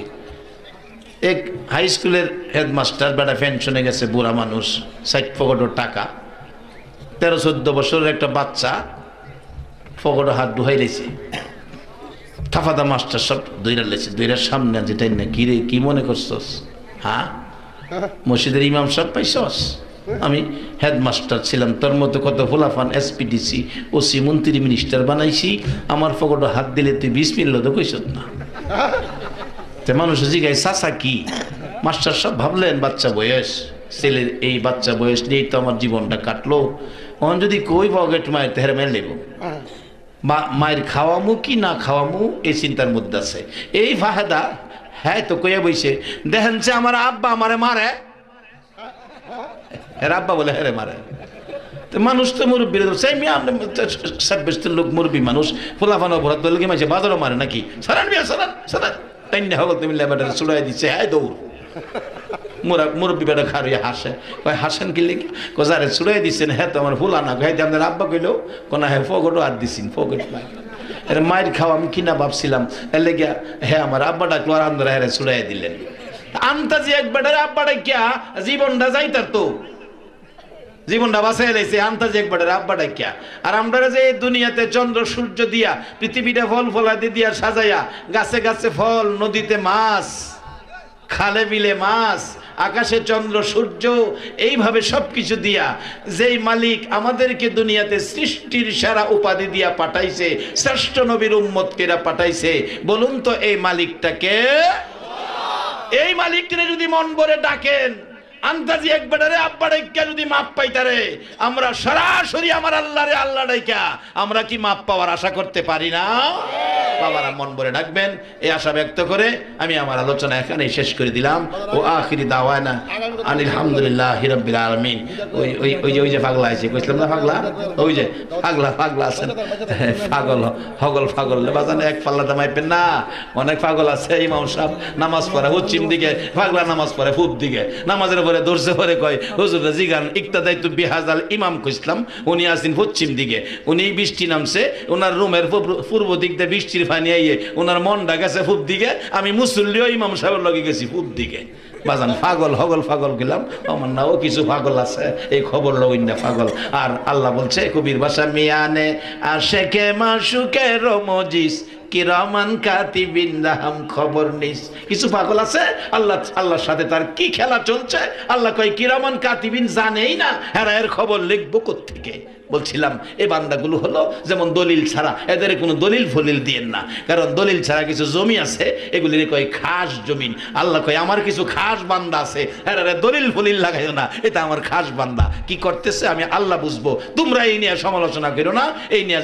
এক হাই স্কুলের হেডমাস্টার বেটা পেনশনে গেছে, বুড়া মানুষ, 60 ফকটের টাকা। 13-14 বছরের একটা বাচ্চা ফকটে হাত ডুহাই লেছে। থাফাদা মাস্টার সব দইরা লেছে, দইরার সামনে যেটাই না ঘিরে কি মনে করছস? হ্যাঁ, মসজিদের ইমাম সব পাইছস? আমি হেডমাস্টার ছিলাম, তোর মতো কত ফুলাফান এসপিডিসি ওসি মন্ত্রী মিনিস্টার বানাইছি, আমার ফকটে হাত দিলে তুই বিসমিল্লাহ তো কইছ না। মানুষ জিগায় চাচা কি? মাস্টার সব ভাবলেন বাচ্চা বয়স, ছেলের এই বাচ্চা বয়স নিয়েই তো আমার জীবনটা কাটলো। অন যদি কই পকেট মায়ের তেহারে মেনে নেব, মায়ের খাওয়ামু কি না খাওয়ামু এই চিন্তার মধ্যে আছে। এই ফাহাদা হ্যাঁ তো কইয়া বইছে, দেখেন যে আমার আব্বা আমারে মারে, এর আব্বা বলে হ্যাঁ রে মারে। মানুষ তো মুরব্বী লোক, মুরব্বী মানুষ, ফোলাফানো ভরাত বলে কি মাঝে বাজারও মারে নাকি? সারান বিয়া সারান সারান হগল তুমি লেবাটারে চুড়াই দিচ্ছে, হ্যাঁ দৌড়। মুরব্বী বেটা খারিয়ে হাসে, কয় হাসেন কি লেগে? কোজারে চুড়াই দিচ্ছেন, হ্যাঁ তো আমার ফুলা না খাইতে আপনার আব্বা কইলো কোনা হ্যাঁ ফগটও আর দিচ্ছেন ফগট এর মায়ের খাওয়া আমি কিনা ভাবছিলাম, এর লেগে হ্যাঁ আমার আব্বা ডাকলো আর আমরা হ্যাঁ চুড়াই দিলেন। আন্তাজি এক বেটারে আব্বা ডাকিয়া জীবনটা যাইতার তো, জীবনটা বাঁচাই লাইছে আন্তাজি এক বেটারে আব্বা ডাকিয়া। আর আমরা যে দুনিয়াতে চন্দ্র সূর্য দিয়া, পৃথিবীটা ফল ফলাদি দিয়া সাজাইয়া, গাছে গাছে ফল, নদীতে মাছ, খালে বিলে মাছ, আকাশে চন্দ্র সূর্য, এইভাবে সবকিছু দিয়া যেই মালিক আমাদেরকে দুনিয়াতে সৃষ্টির সারা উপাধি দিয়া পাঠাইছে, শ্রেষ্ঠ নবীর উম্মতকেরা পাঠাইছে, বলুন তো এই মালিকটাকে? এই মালিককে যদি মন ভরে ডাকেন, আন্তাজি এক বেটারে আব্বা ডাইকা যদি মাপ পাইতারে, আমরা সরাসরি আমার আল্লাহরে আল্লাহ ডাইকা আমরা কি মাপ পাওয়ার আশা করতে পারি না? বাবারা মন ভরে ডাকবেন, এই আশা ব্যক্ত করে আমি আমার আলোচনা এখানেই শেষ করে দিলাম। ও আখিরি দাওয়ানা আলহামদুলিল্লাহি রাব্বিল আলামিন। ওই যে পাগলা আছে, কইছিলাম না পাগলা, ওই যে পাগলা আছেন, পাগল বাজানে এক পাল্লাতে মাইপেন না, অনেক পাগল আছে। ইমাম সাহেব নামাজ পড়ে পশ্চিম দিকে, পাগলা নামাজ পড়ে পূব দিকে। নামাজের পরে দর্শে পরে কয় হুজুর জিগান ইক্তাদাইতু বিহাজাল ইমাম কইছিলাম, উনি আছেন পশ্চিম দিকে, উনি বৃষ্টি নামছে, ওনার রুমের পূর্ব দিক দিয়ে বৃষ্টির পানি আইয়ে ওনার মনটা গেছে পূব দিকে, আমি মুসল্লিও ইমাম সাহেবের লগে গেছি পূব দিকে। বাজান পাগল গেলাম, আমার নাও কিছু পাগল আছে, এই খবর লইন না পাগল। আর আল্লাহ বলছে কবির ভাষা, মিয়ানে আশেকে মাশুকে রমজিস কিরামান কাতিবিন রাহাম, খবর নিস। কিছু পাগল আছে, আল্লাহর সাথে তার কি খেলা চলছে, আল্লাহ কয় কিরামান কাতিবিন জানেই না, হ্যাঁ এর খবর লিখবো কোত্থেকে? বলছিলাম এই বান্দাগুলো হলো যেমন দলিল ছাড়া, এদের কোনো দলিল ফলিল দিয়েন না, কারণ দলিল ছাড়া কিছু জমি আছে, এগুলির কয় খাস জমিন। আল্লাহ কয় আমার কিছু খাস বান্দা আছে, হ্যাঁ দলিল ফলিল লাগাইও না, এটা আমার খাস বান্দা। কি করতেছে আমি আল্লাহ বুঝবো, তোমরা এই নিয়ে সমালোচনা করো না, এই নিয়ে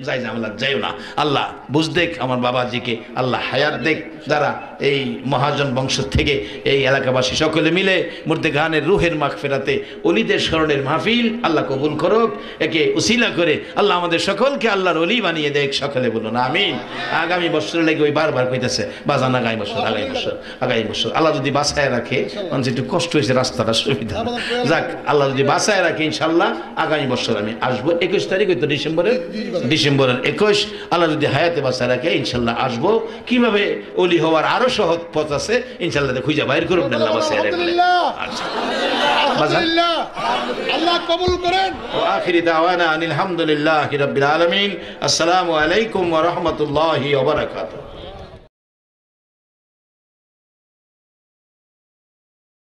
যাই ঝামেলা যাইও না। আল্লাহ বুঝ দেখ আমার বাবাজিকে, আল্লাহ হায়াত দেখ, যারা এই মহাজন বংশ থেকে এই এলাকাবাসী সকলে মিলে মুর্দে গানের রুহের মাগফিরাতে ওলিদের স্মরণের মাহফিল আল্লাহ কবুল করুক, একে উসিলা করে আল্লাহ আমাদের সকলকে আল্লাহর ওলি বানিয়ে দেখ। সকলে বলুন আমিন। আগামী বছর লেগে ওই বারবার কইতেছে বাজান আগামী বছর আল্লাহ যদি বাঁচায় রাখে, মানুষ একটু কষ্ট হয়েছে, রাস্তাটা সুবিধা যাক, আল্লাহ যদি বাঁচায় রাখে ইনশাল্লাহ আগামী বছর আমি আসবো। 21 তারিখ হয়তো ডিসেম্বরের 21, আল্লাহ যদি হায়াতে বাঁচায় রাখে ইনশাল্লাহ আসবো। কিভাবে ওলি হওয়ার আরো সহজ পথ আছে ইনশাল্লাহ খুঁজে বাইর করুন। আল্লাহ বাঁচায় রাখলে আল্লাহ কবুল করেন। আখিরি দাওয়ানা আলহামদুলিল্লাহি রাব্বিল আলামিন। আসসালামু আলাইকুম ওয়া রাহমাতুল্লাহি ওয়া বারাকাতুহু।